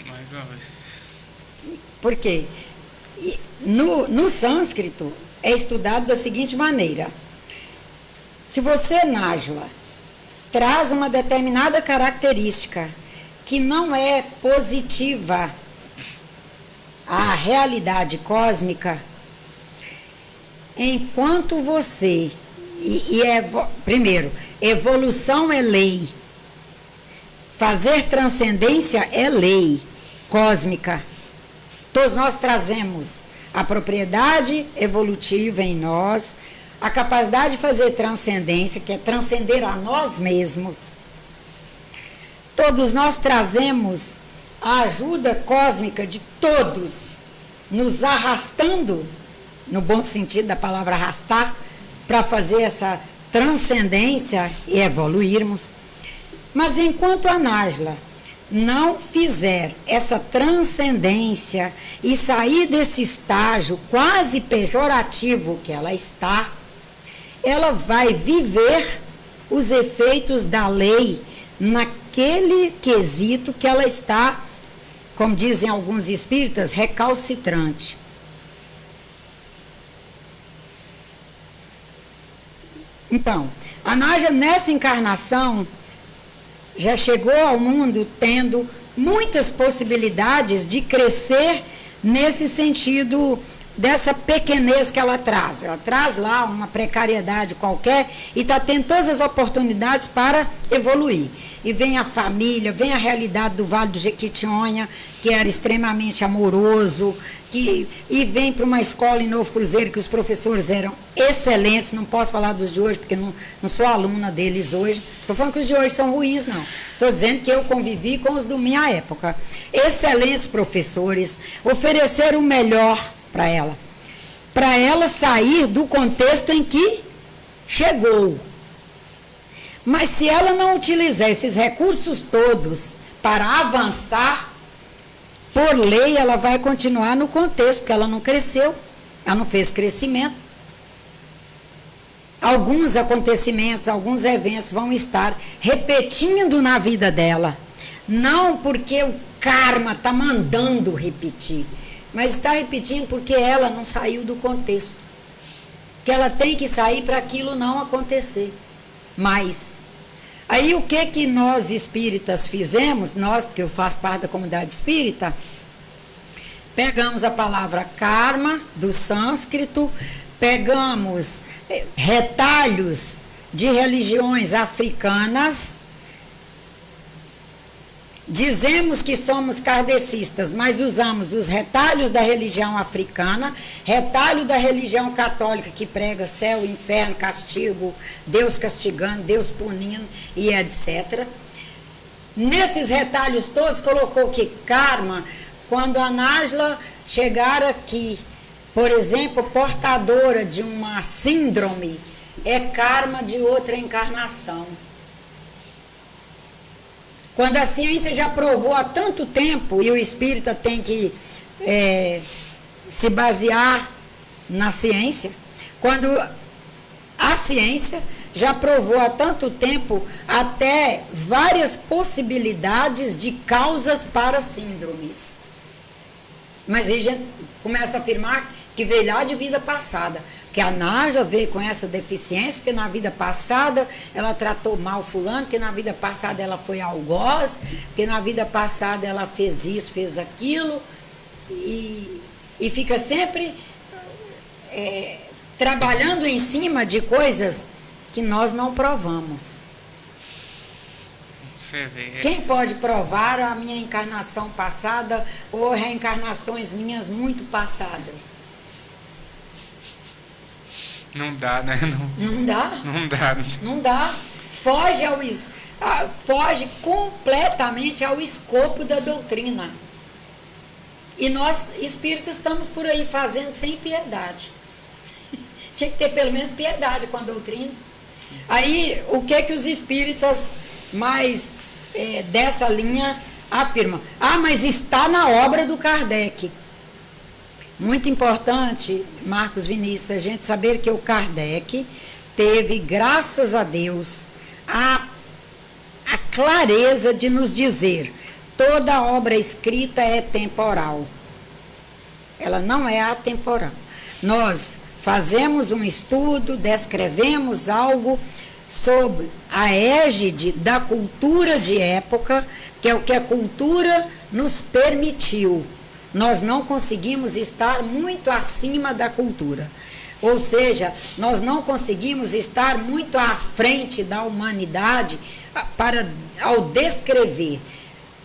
Mais uma vez. Por quê? No sânscrito é estudado da seguinte maneira. Se você, Nájila, traz uma determinada característica que não é positiva à realidade cósmica, enquanto você... primeiro, evolução é lei. Fazer transcendência é lei cósmica. Todos nós trazemos a propriedade evolutiva em nós, a capacidade de fazer transcendência, que é transcender a nós mesmos. Todos nós trazemos a ajuda cósmica de todos, nos arrastando, no bom sentido da palavra arrastar, para fazer essa transcendência e evoluirmos. Mas enquanto a Nájila não fizer essa transcendência e sair desse estágio quase pejorativo que ela está, ela vai viver os efeitos da lei naquele quesito que ela está, como dizem alguns espíritas, recalcitrante. Então, a Nájila nessa encarnação já chegou ao mundo tendo muitas possibilidades de crescer nesse sentido dessa pequenez que ela traz. Ela traz lá uma precariedade qualquer e está tendo todas as oportunidades para evoluir. E vem a família, vem a realidade do Vale do Jequitinhonha, que era extremamente amoroso, e vem para uma escola em Novo Cruzeiro que os professores eram excelentes. Não posso falar dos de hoje, porque não sou aluna deles hoje. Estou falando que os de hoje são ruins, não. Estou dizendo que eu convivi com os da minha época. Excelentes professores, ofereceram o melhor para ela sair do contexto em que chegou. Mas se ela não utilizar esses recursos todos para avançar, por lei ela vai continuar no contexto, porque ela não cresceu, ela não fez crescimento. Alguns acontecimentos, alguns eventos vão estar repetindo na vida dela. Não porque o karma está mandando repetir, mas está repetindo porque ela não saiu do contexto. Que ela tem que sair para aquilo não acontecer. Mas, aí o que nós espíritas fizemos, nós, porque eu faço parte da comunidade espírita, pegamos a palavra karma do sânscrito, pegamos retalhos de religiões africanas Dizemos que somos kardecistas, mas usamos os retalhos da religião africana, retalho da religião católica que prega céu, inferno, castigo, Deus castigando, Deus punindo e etc. Nesses retalhos todos colocou que karma, quando a Nájila chegar aqui, por exemplo, portadora de uma síndrome, é karma de outra encarnação. Quando a ciência já provou há tanto tempo, e o espírita tem que se basear na ciência, quando a ciência já provou há tanto tempo até várias possibilidades de causas para síndromes. Mas aí já começa a afirmar que veio lá de vida passada. Que a Nájila veio com essa deficiência, porque na vida passada ela tratou mal fulano, que na vida passada ela foi algoz, que na vida passada ela fez isso, fez aquilo, e fica sempre trabalhando em cima de coisas que nós não provamos. Você vê. Quem pode provar a minha encarnação passada ou reencarnações minhas muito passadas? Não dá, né? Não dá? Não dá. Não dá. Foge completamente ao escopo da doutrina. E nós, espíritas, estamos por aí fazendo sem piedade. Tinha que ter pelo menos piedade com a doutrina. Aí, o que os espíritas mais dessa linha afirmam? Ah, mas está na obra do Kardec. Muito importante, Marcos Vinícius, a gente saber que o Kardec teve, graças a Deus, a clareza de nos dizer: toda obra escrita é temporal. Ela não é atemporal. Nós fazemos um estudo, descrevemos algo sob a égide da cultura de época, que é o que a cultura nos permitiu. Nós não conseguimos estar muito acima da cultura. Ou seja, nós não conseguimos estar muito à frente da humanidade ao descrever.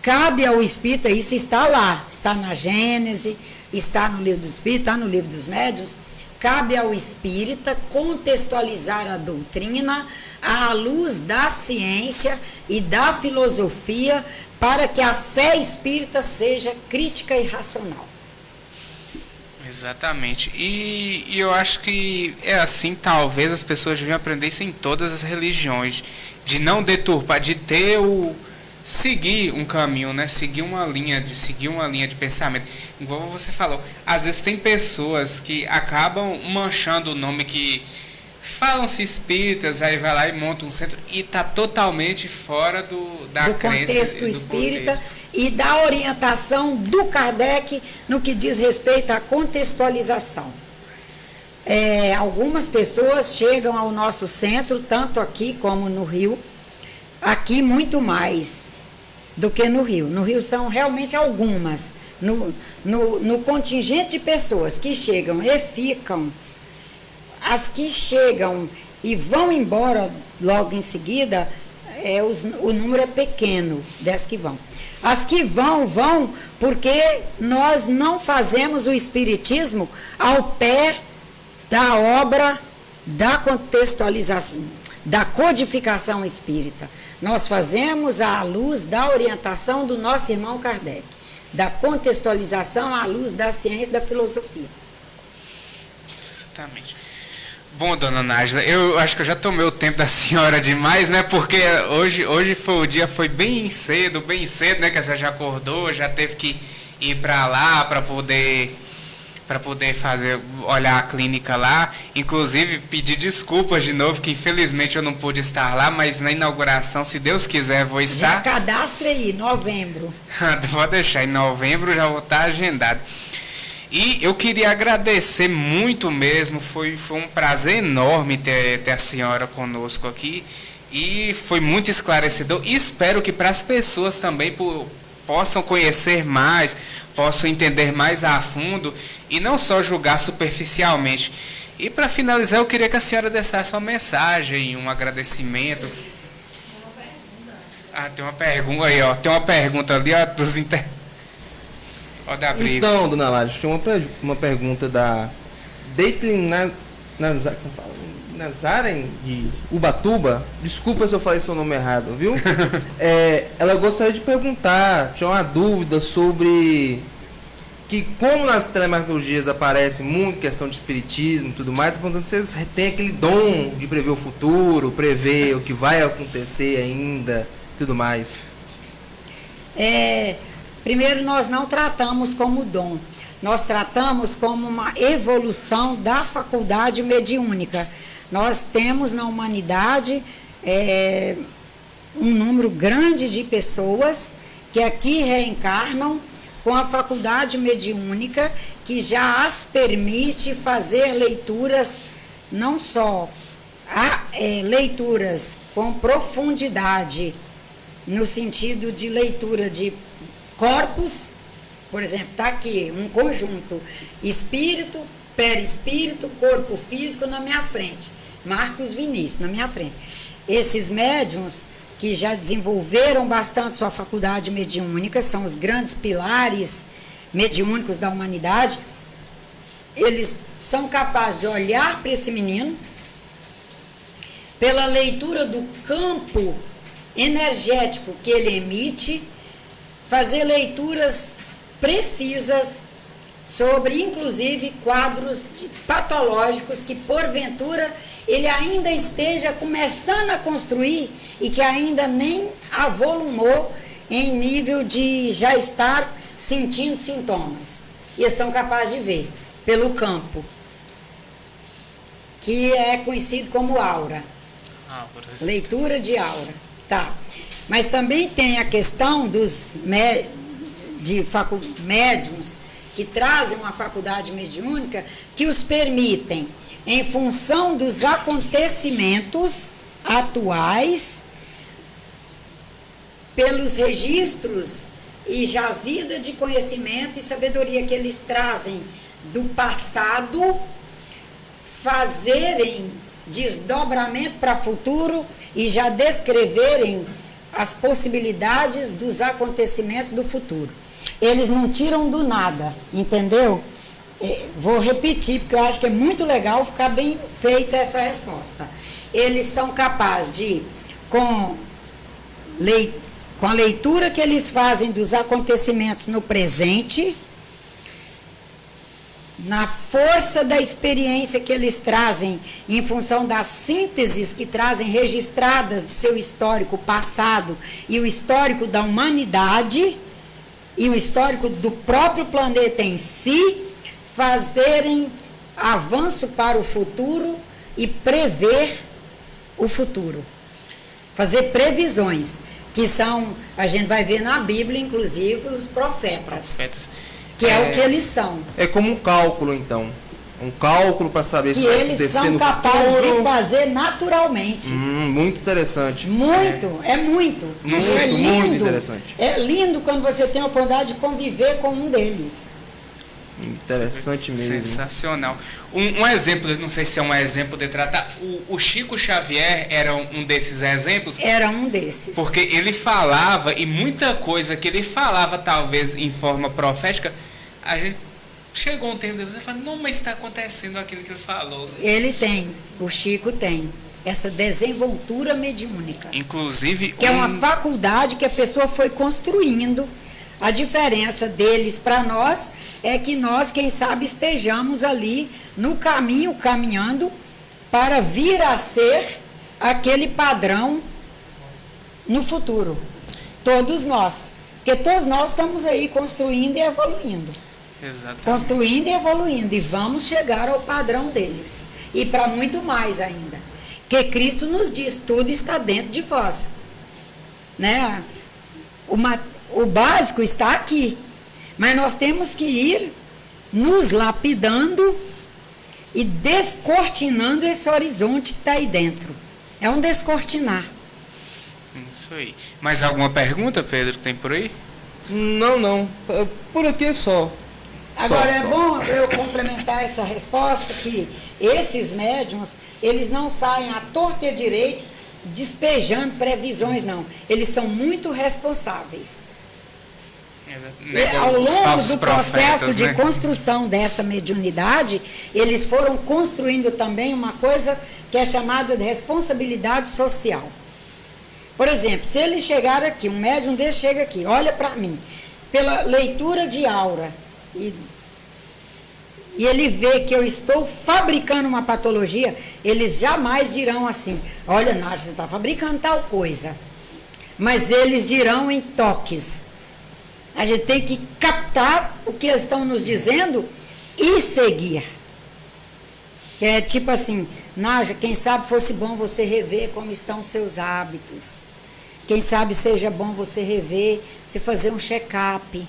Cabe ao espírita, isso está lá, está na Gênese, está no livro do Espírito, está no livro dos Médiuns. Cabe ao espírita contextualizar a doutrina à luz da ciência e da filosofia, para que a fé espírita seja crítica e racional. Exatamente. E eu acho que é assim, talvez as pessoas deviam aprender isso em todas as religiões, de não deturpar, de ter seguir um caminho, né? Seguir uma linha de pensamento. Igual você falou, às vezes tem pessoas que acabam manchando o nome, que falam-se espíritas, aí vai lá e monta um centro e está totalmente fora do crença, contexto espírita, contexto. E da orientação do Kardec no que diz respeito à contextualização. Algumas pessoas chegam ao nosso centro, tanto aqui como no Rio, aqui muito mais do que no Rio. No Rio são realmente algumas. No contingente de pessoas que chegam e ficam, as que chegam e vão embora logo em seguida, o número é pequeno das que vão. As que vão porque nós não fazemos o espiritismo ao pé da obra da contextualização, da codificação espírita. Nós fazemos à luz da orientação do nosso irmão Kardec, da contextualização à luz da ciência e da filosofia. Exatamente. Bom, dona Nájila, eu acho que eu já tomei o tempo da senhora demais, né? Porque hoje foi bem cedo, né? Que a senhora já acordou, já teve que ir para lá para poder olhar a clínica lá. Inclusive, pedir desculpas de novo, que infelizmente eu não pude estar lá, mas na inauguração, se Deus quiser, vou estar. Já cadastre aí, novembro. Vou deixar, em novembro já vou estar agendado. E eu queria agradecer muito mesmo, foi um prazer enorme ter a senhora conosco aqui, e foi muito esclarecedor, e espero que para as pessoas também possam conhecer mais, possam entender mais a fundo, e não só julgar superficialmente. E para finalizar, eu queria que a senhora deixasse uma mensagem, um agradecimento. Ah, tem uma pergunta aí, ó. Tem uma pergunta ali, ó, dos inter... Ó, da briga. Então, dona Ládia, tinha uma pergunta da Deitlin Nazaren de Ubatuba. Desculpa se eu falei seu nome errado, viu? Ela gostaria de perguntar, tinha uma dúvida sobre que como nas telemarketing aparece muito questão de espiritismo e tudo mais, perguntando se vocês têm aquele dom de prever o futuro, prever o que vai acontecer ainda, tudo mais. Primeiro, nós não tratamos como dom, nós tratamos como uma evolução da faculdade mediúnica. Nós temos na humanidade um número grande de pessoas que aqui reencarnam com a faculdade mediúnica, que já as permite fazer leituras, não só leituras com profundidade, no sentido de leitura de corpos, por exemplo, está aqui um conjunto, espírito, perispírito, corpo físico na minha frente, Marcos Vinícius na minha frente. Esses médiuns que já desenvolveram bastante sua faculdade mediúnica, são os grandes pilares mediúnicos da humanidade, eles são capazes de olhar para esse menino, pela leitura do campo energético que ele emite, fazer leituras precisas sobre, inclusive, quadros patológicos que, porventura, ele ainda esteja começando a construir e que ainda nem avolumou em nível de já estar sentindo sintomas. E eles são capazes de ver pelo campo, que é conhecido como aura. Leitura de aura. Tá. Mas também tem a questão dos médiuns que trazem uma faculdade mediúnica que os permitem, em função dos acontecimentos atuais, pelos registros e jazida de conhecimento e sabedoria que eles trazem do passado, fazerem desdobramento para o futuro e já descreverem as possibilidades dos acontecimentos do futuro. Eles não tiram do nada, entendeu? Vou repetir, porque eu acho que é muito legal ficar bem feita essa resposta. Eles são capazes de, com a leitura que eles fazem dos acontecimentos no presente, na força da experiência que eles trazem, em função das sínteses que trazem registradas de seu histórico passado e o histórico da humanidade e o histórico do próprio planeta em si, fazerem avanço para o futuro e prever o futuro. Fazer previsões, que são, a gente vai ver na Bíblia, inclusive, os profetas. Que é o que eles são. É como um cálculo, então. Um cálculo para saber se vai acontecer no futuro. Eles são capazes de fazer naturalmente. Muito interessante. Muito, é muito. É lindo, muito interessante. É lindo quando você tem a oportunidade de conviver com um deles. Interessante mesmo. Sensacional. Um exemplo, não sei se é um exemplo de tratar. O Chico Xavier era um desses exemplos? Era um desses. Porque ele falava, e muita coisa que ele falava, talvez em forma profética, a gente chegou um tempo depois e fala, não, mas está acontecendo aquilo que ele falou. Ele tem, o Chico tem, essa desenvoltura mediúnica. Inclusive... Que é uma faculdade que a pessoa foi construindo. A diferença deles para nós é que nós, quem sabe, estejamos ali no caminho, caminhando para vir a ser aquele padrão no futuro. Todos nós. Porque todos nós estamos aí construindo e evoluindo. Exatamente. Construindo e evoluindo. E vamos chegar ao padrão deles. E para muito mais ainda. Porque Cristo nos diz, tudo está dentro de vós. Né? O básico está aqui, mas nós temos que ir nos lapidando e descortinando esse horizonte que está aí dentro. É um descortinar. Isso aí. Mais alguma pergunta, Pedro, que tem por aí? Não. Por aqui é só. Agora, é bom eu complementar essa resposta, que esses médiuns, eles não saem à torta e à direita despejando previsões, não. Eles são muito responsáveis. Ao longo do processo de construção dessa mediunidade, eles foram construindo também uma coisa que é chamada de responsabilidade social. Por exemplo, se eles chegarem aqui, um médium desse chega aqui, olha para mim, pela leitura de aura, e ele vê que eu estou fabricando uma patologia, eles jamais dirão assim, olha, Nádia, você está fabricando tal coisa. Mas eles dirão em toques. A gente tem que captar o que eles estão nos dizendo e seguir. É tipo assim, Nádia, quem sabe fosse bom você rever como estão os seus hábitos. Quem sabe seja bom você rever, você fazer um check-up.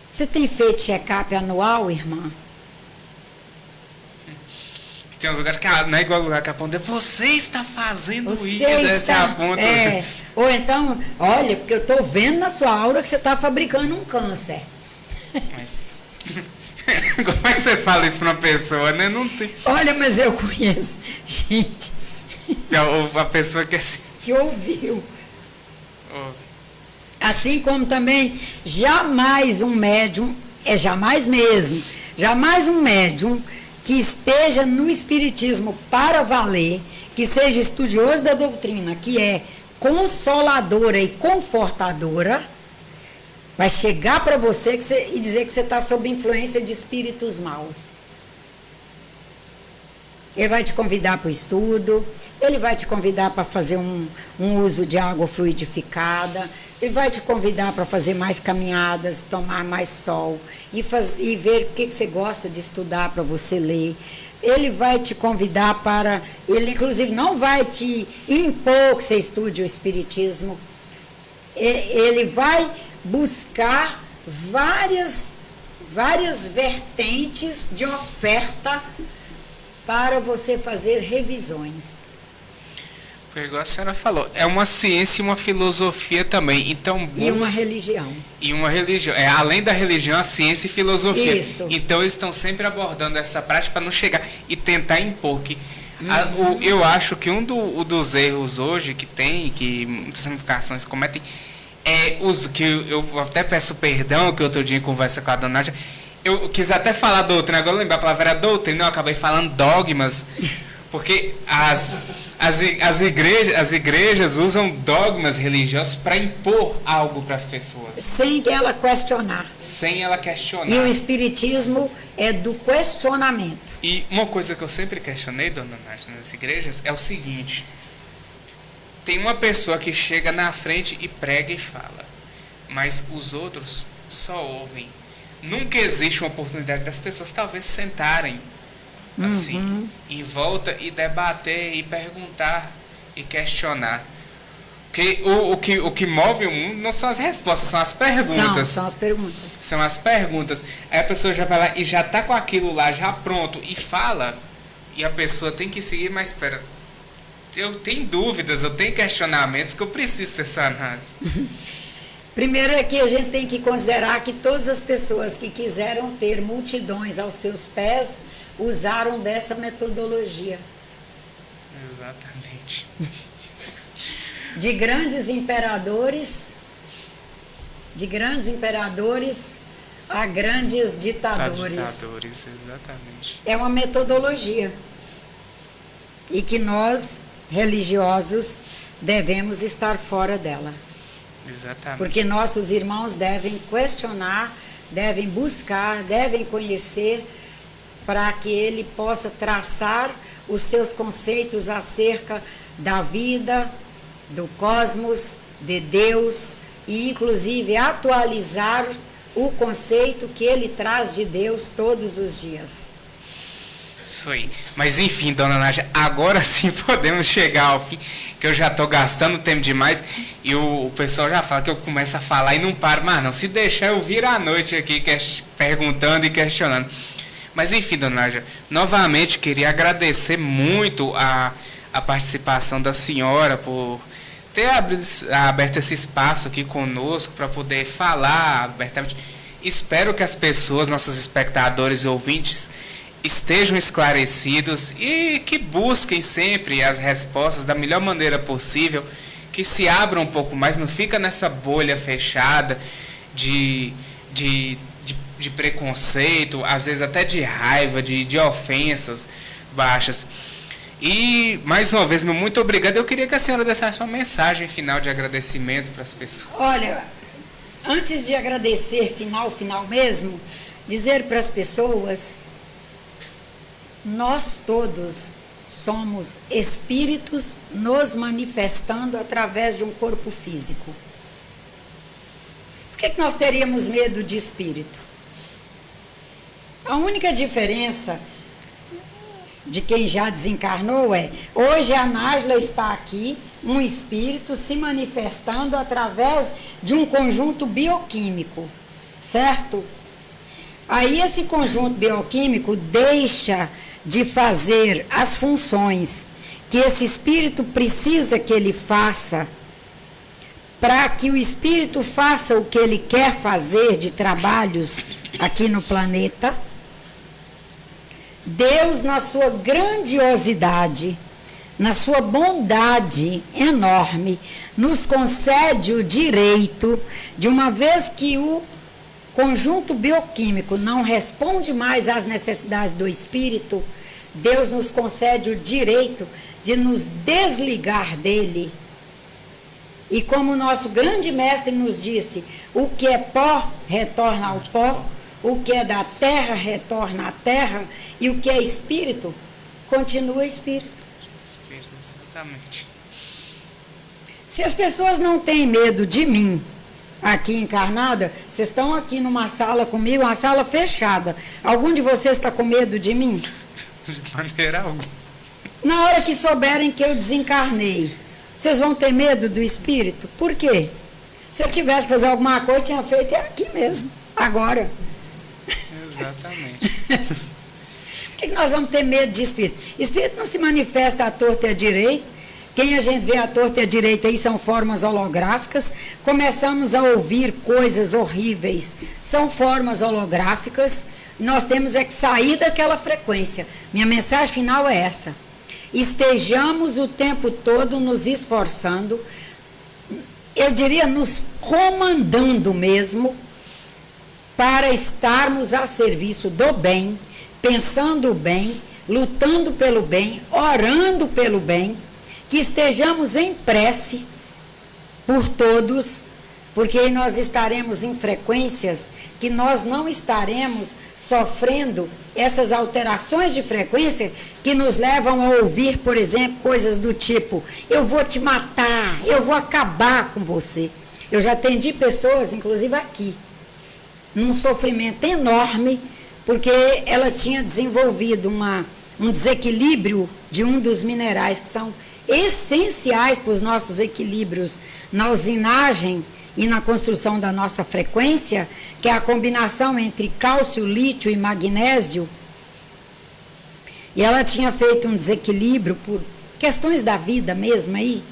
Você tem feito check-up anual, irmã? Tem uns lugares que não é igual o lugar que aponta. Você está fazendo você isso, está, aponta. Ou então, olha, porque eu estou vendo na sua aura que você está fabricando um câncer. Mas como é que você fala isso para uma pessoa, né? Não tem. Olha, mas eu conheço gente A pessoa que assim. que ouviu. Assim como também jamais um médium, jamais mesmo, jamais um médium que esteja no espiritismo para valer, que seja estudioso da doutrina, que é consoladora e confortadora, vai chegar para você e dizer que você está sob influência de espíritos maus. Ele vai te convidar para o estudo, ele vai te convidar para fazer um uso de água fluidificada, ele vai te convidar para fazer mais caminhadas, tomar mais sol e ver o que você gosta de estudar para você ler. Ele vai te convidar para... Ele, inclusive, não vai te impor que você estude o espiritismo. Ele vai buscar várias vertentes de oferta para você fazer revisões. Igual a senhora falou, é uma ciência e uma filosofia também. Então, e uma religião. E uma religião. Além da religião, a ciência e filosofia. Isso. Então, eles estão sempre abordando essa prática para não chegar e tentar impor. Eu acho que um dos erros hoje que tem, que muitas ramificações cometem, é os que eu até peço perdão, que outro dia em conversa com a dona Nádia, eu quis até falar doutrina, agora lembrar a palavra era doutrina, eu acabei falando dogmas, porque as igrejas usam dogmas religiosos para impor algo para as pessoas. Sem ela questionar. Sem ela questionar. E o espiritismo é do questionamento. E uma coisa que eu sempre questionei, dona Nádia, nas igrejas, é o seguinte. Tem uma pessoa que chega na frente e prega e fala, mas os outros só ouvem. Nunca existe uma oportunidade das pessoas talvez sentarem assim, em volta e debater e perguntar e questionar. Porque o que move o mundo não são as respostas, são as perguntas. São as perguntas. São as perguntas. Aí a pessoa já vai lá e já está com aquilo lá já pronto e fala, e a pessoa tem que seguir, mas espera, eu tenho dúvidas, eu tenho questionamentos que eu preciso ser sanados. Primeiro é que a gente tem que considerar que todas as pessoas que quiseram ter multidões aos seus pés usaram dessa metodologia. Exatamente. De grandes imperadores a grandes ditadores. Ditadores, exatamente. É uma metodologia. E que nós, religiosos, devemos estar fora dela. Exatamente. Porque nossos irmãos devem questionar, devem buscar, devem conhecer, para que ele possa traçar os seus conceitos acerca da vida, do cosmos, de Deus, e inclusive atualizar o conceito que ele traz de Deus todos os dias. Isso aí. Mas enfim, dona Nádia, agora sim podemos chegar ao fim, que eu já estou gastando tempo demais e o pessoal já fala que eu começo a falar e não paro mais não. Se deixar eu viro à noite aqui perguntando e questionando. Mas enfim, dona Nádia, novamente queria agradecer muito a participação da senhora por ter aberto esse espaço aqui conosco para poder falar abertamente. Espero que as pessoas, nossos espectadores e ouvintes, estejam esclarecidos e que busquem sempre as respostas da melhor maneira possível, que se abram um pouco mais, não fica nessa bolha fechada de preconceito, às vezes até de raiva, de ofensas baixas. E, mais uma vez, meu muito obrigado. Eu queria que a senhora deixasse uma mensagem final de agradecimento para as pessoas. Olha, antes de agradecer final mesmo, dizer para as pessoas, nós todos somos espíritos nos manifestando através de um corpo físico. Por que nós teríamos medo de espírito? A única diferença de quem já desencarnou é, hoje a Nájila está aqui, um espírito se manifestando através de um conjunto bioquímico, certo? Aí esse conjunto bioquímico deixa de fazer as funções que esse espírito precisa que ele faça, para que o espírito faça o que ele quer fazer de trabalhos aqui no planeta. Deus, na sua grandiosidade, na sua bondade enorme, nos concede o direito de, uma vez que o conjunto bioquímico não responde mais às necessidades do espírito, Deus nos concede o direito de nos desligar dele. E como o nosso grande mestre nos disse, o que é pó retorna ao pó, o que é da terra retorna à terra, e o que é espírito continua espírito. Espírito, exatamente. Se as pessoas não têm medo de mim, aqui encarnada, vocês estão aqui numa sala comigo, uma sala fechada. Algum de vocês está com medo de mim? De maneira alguma. Na hora que souberem que eu desencarnei, vocês vão ter medo do espírito? Por quê? Se eu tivesse que fazer alguma coisa, eu tinha feito aqui mesmo, agora. Exatamente. Por que nós vamos ter medo de espírito? Espírito não se manifesta à torta e à direita. Quem a gente vê à torta e à direita aí são formas holográficas. Começamos a ouvir coisas horríveis. São formas holográficas. Nós temos é que sair daquela frequência. Minha mensagem final é essa. Estejamos o tempo todo nos esforçando, eu diria nos comandando mesmo, para estarmos a serviço do bem, pensando o bem, lutando pelo bem, orando pelo bem, que estejamos em prece por todos, porque aí nós estaremos em frequências que nós não estaremos sofrendo essas alterações de frequência que nos levam a ouvir, por exemplo, coisas do tipo, eu vou te matar, eu vou acabar com você. Eu já atendi pessoas, inclusive aqui, num sofrimento enorme, porque ela tinha desenvolvido um desequilíbrio de um dos minerais que são essenciais para os nossos equilíbrios na usinagem e na construção da nossa frequência, que é a combinação entre cálcio, lítio e magnésio. E ela tinha feito um desequilíbrio por questões da vida mesmo aí.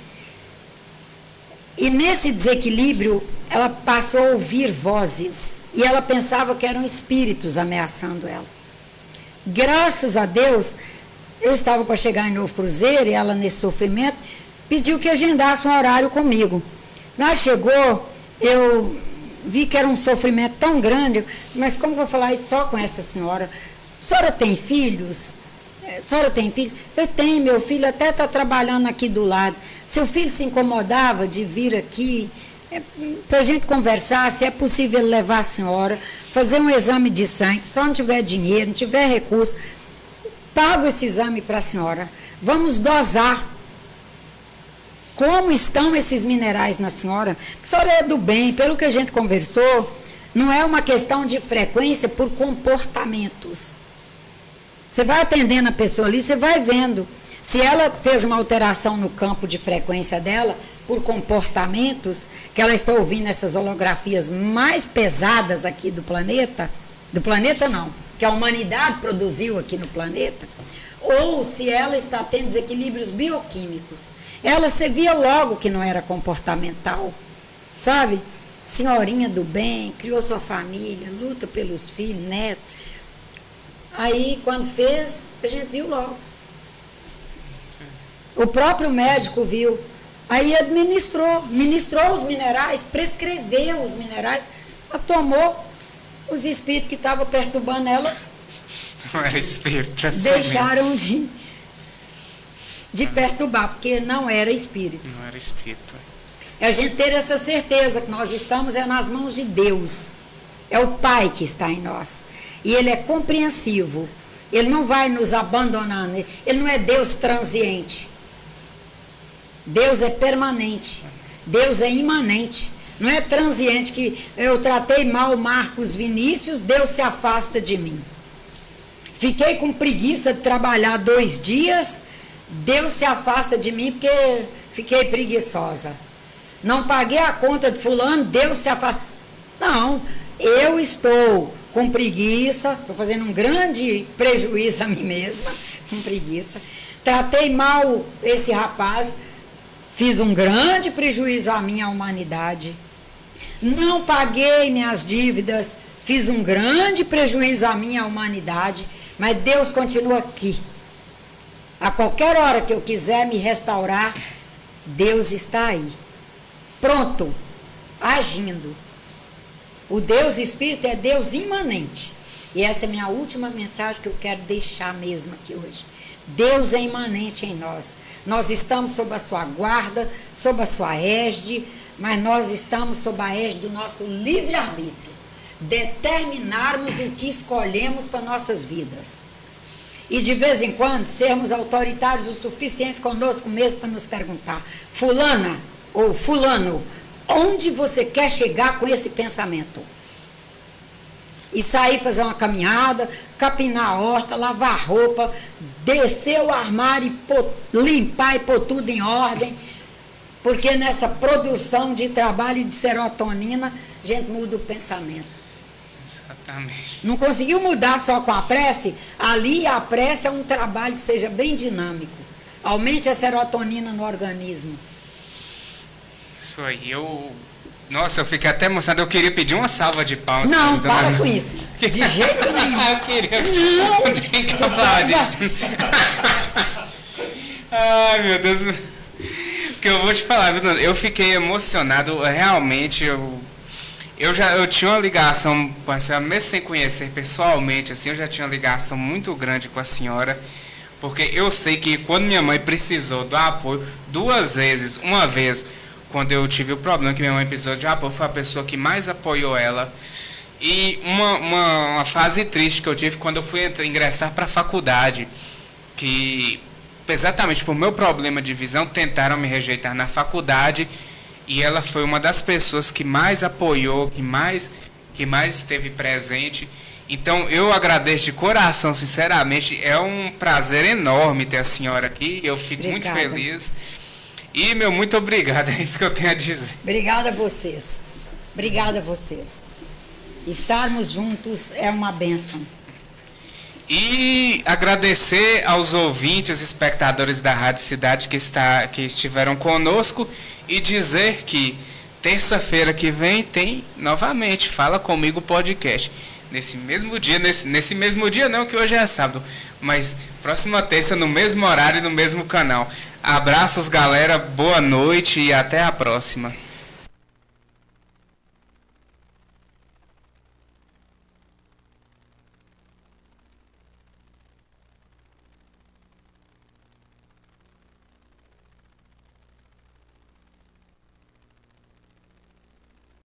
E nesse desequilíbrio, ela passou a ouvir vozes. E ela pensava que eram espíritos ameaçando ela. Graças a Deus, eu estava para chegar em Novo Cruzeiro, e ela, nesse sofrimento, pediu que agendasse um horário comigo. Lá chegou, eu vi que era um sofrimento tão grande, mas como vou falar isso só com essa senhora? A senhora tem filhos? A senhora tem filho? Eu tenho, meu filho até está trabalhando aqui do lado. Seu filho se incomodava de vir aqui, para a gente conversar, se é possível levar a senhora, fazer um exame de sangue, se só não tiver dinheiro, não tiver recurso, pago esse exame para a senhora. Vamos dosar. Como estão esses minerais na senhora? A senhora é do bem, pelo que a gente conversou, não é uma questão de frequência por comportamentos. Você vai atendendo a pessoa ali, você vai vendo. Se ela fez uma alteração no campo de frequência dela, por comportamentos, que ela está ouvindo essas holografias mais pesadas aqui do planeta não, que a humanidade produziu aqui no planeta, ou se ela está tendo desequilíbrios bioquímicos. Ela se via logo que não era comportamental, sabe? Senhorinha do bem, criou sua família, luta pelos filhos, netos. Aí, quando fez, a gente viu logo. O próprio médico viu. Aí ministrou os minerais, prescreveu os minerais, ela tomou, os espíritos que estavam perturbando ela, não era espírito, deixaram de perturbar, porque não era espírito. Não era espírito. É a gente ter essa certeza que nós estamos nas mãos de Deus. É o Pai que está em nós. E Ele é compreensivo. Ele não vai nos abandonando. Ele não é Deus transiente. Deus é permanente. Deus é imanente. Não é transiente que eu tratei mal Marcos Vinícius, Deus se afasta de mim. Fiquei com preguiça de trabalhar 2 dias, Deus se afasta de mim porque fiquei preguiçosa. Não paguei a conta de fulano, Deus se afasta. Não, eu estou com preguiça, estou fazendo um grande prejuízo a mim mesma, com preguiça. Tratei mal esse rapaz, fiz um grande prejuízo à minha humanidade. Não paguei minhas dívidas, fiz um grande prejuízo à minha humanidade, mas Deus continua aqui. A qualquer hora que eu quiser me restaurar, Deus está aí. Pronto, agindo. O Deus Espírito é Deus imanente. E essa é a minha última mensagem que eu quero deixar mesmo aqui hoje. Deus é imanente em nós. Nós estamos sob a sua guarda, sob a sua égide, mas nós estamos sob a égide do nosso livre-arbítrio. Determinarmos o que escolhemos para nossas vidas. E de vez em quando sermos autoritários o suficiente conosco mesmo para nos perguntar: fulana ou fulano, onde você quer chegar com esse pensamento? E sair fazer uma caminhada, capinar a horta, lavar roupa, descer o armário e limpar e pôr tudo em ordem. Porque nessa produção de trabalho e de serotonina, a gente muda o pensamento. Exatamente. Não conseguiu mudar só com a prece? Ali a prece é um trabalho que seja bem dinâmico. Aumente a serotonina no organismo. Isso aí, Nossa, eu fiquei até emocionado. Eu queria pedir uma salva de palmas. Não, para com isso. De jeito nenhum. Eu queria. Não tem que falar disso. Ai, meu Deus. Que eu vou te falar, viu, dona? Eu fiquei emocionado. Realmente, eu tinha uma ligação com a senhora, mesmo sem conhecer pessoalmente, assim, eu já tinha uma ligação muito grande com a senhora. Porque eu sei que quando minha mãe precisou do apoio 2 vezes, uma vez quando eu tive o problema que minha mãe precisou de apoio, foi a pessoa que mais apoiou ela. E uma fase triste que eu tive quando eu fui ingressar para a faculdade, que exatamente por meu problema de visão tentaram me rejeitar na faculdade, e ela foi uma das pessoas que mais apoiou, que mais esteve presente. Então eu agradeço de coração, sinceramente, é um prazer enorme ter a senhora aqui, eu fico muito feliz. E, muito obrigado, é isso que eu tenho a dizer. Obrigada a vocês. Obrigada a vocês. Estarmos juntos é uma bênção. E agradecer aos ouvintes, espectadores da Rádio Cidade que estiveram conosco e dizer que terça-feira que vem tem novamente Fala Comigo podcast. Nesse mesmo dia, nesse mesmo dia não, que hoje é sábado, mas próxima terça no mesmo horário e no mesmo canal. Abraços, galera, boa noite e até a próxima.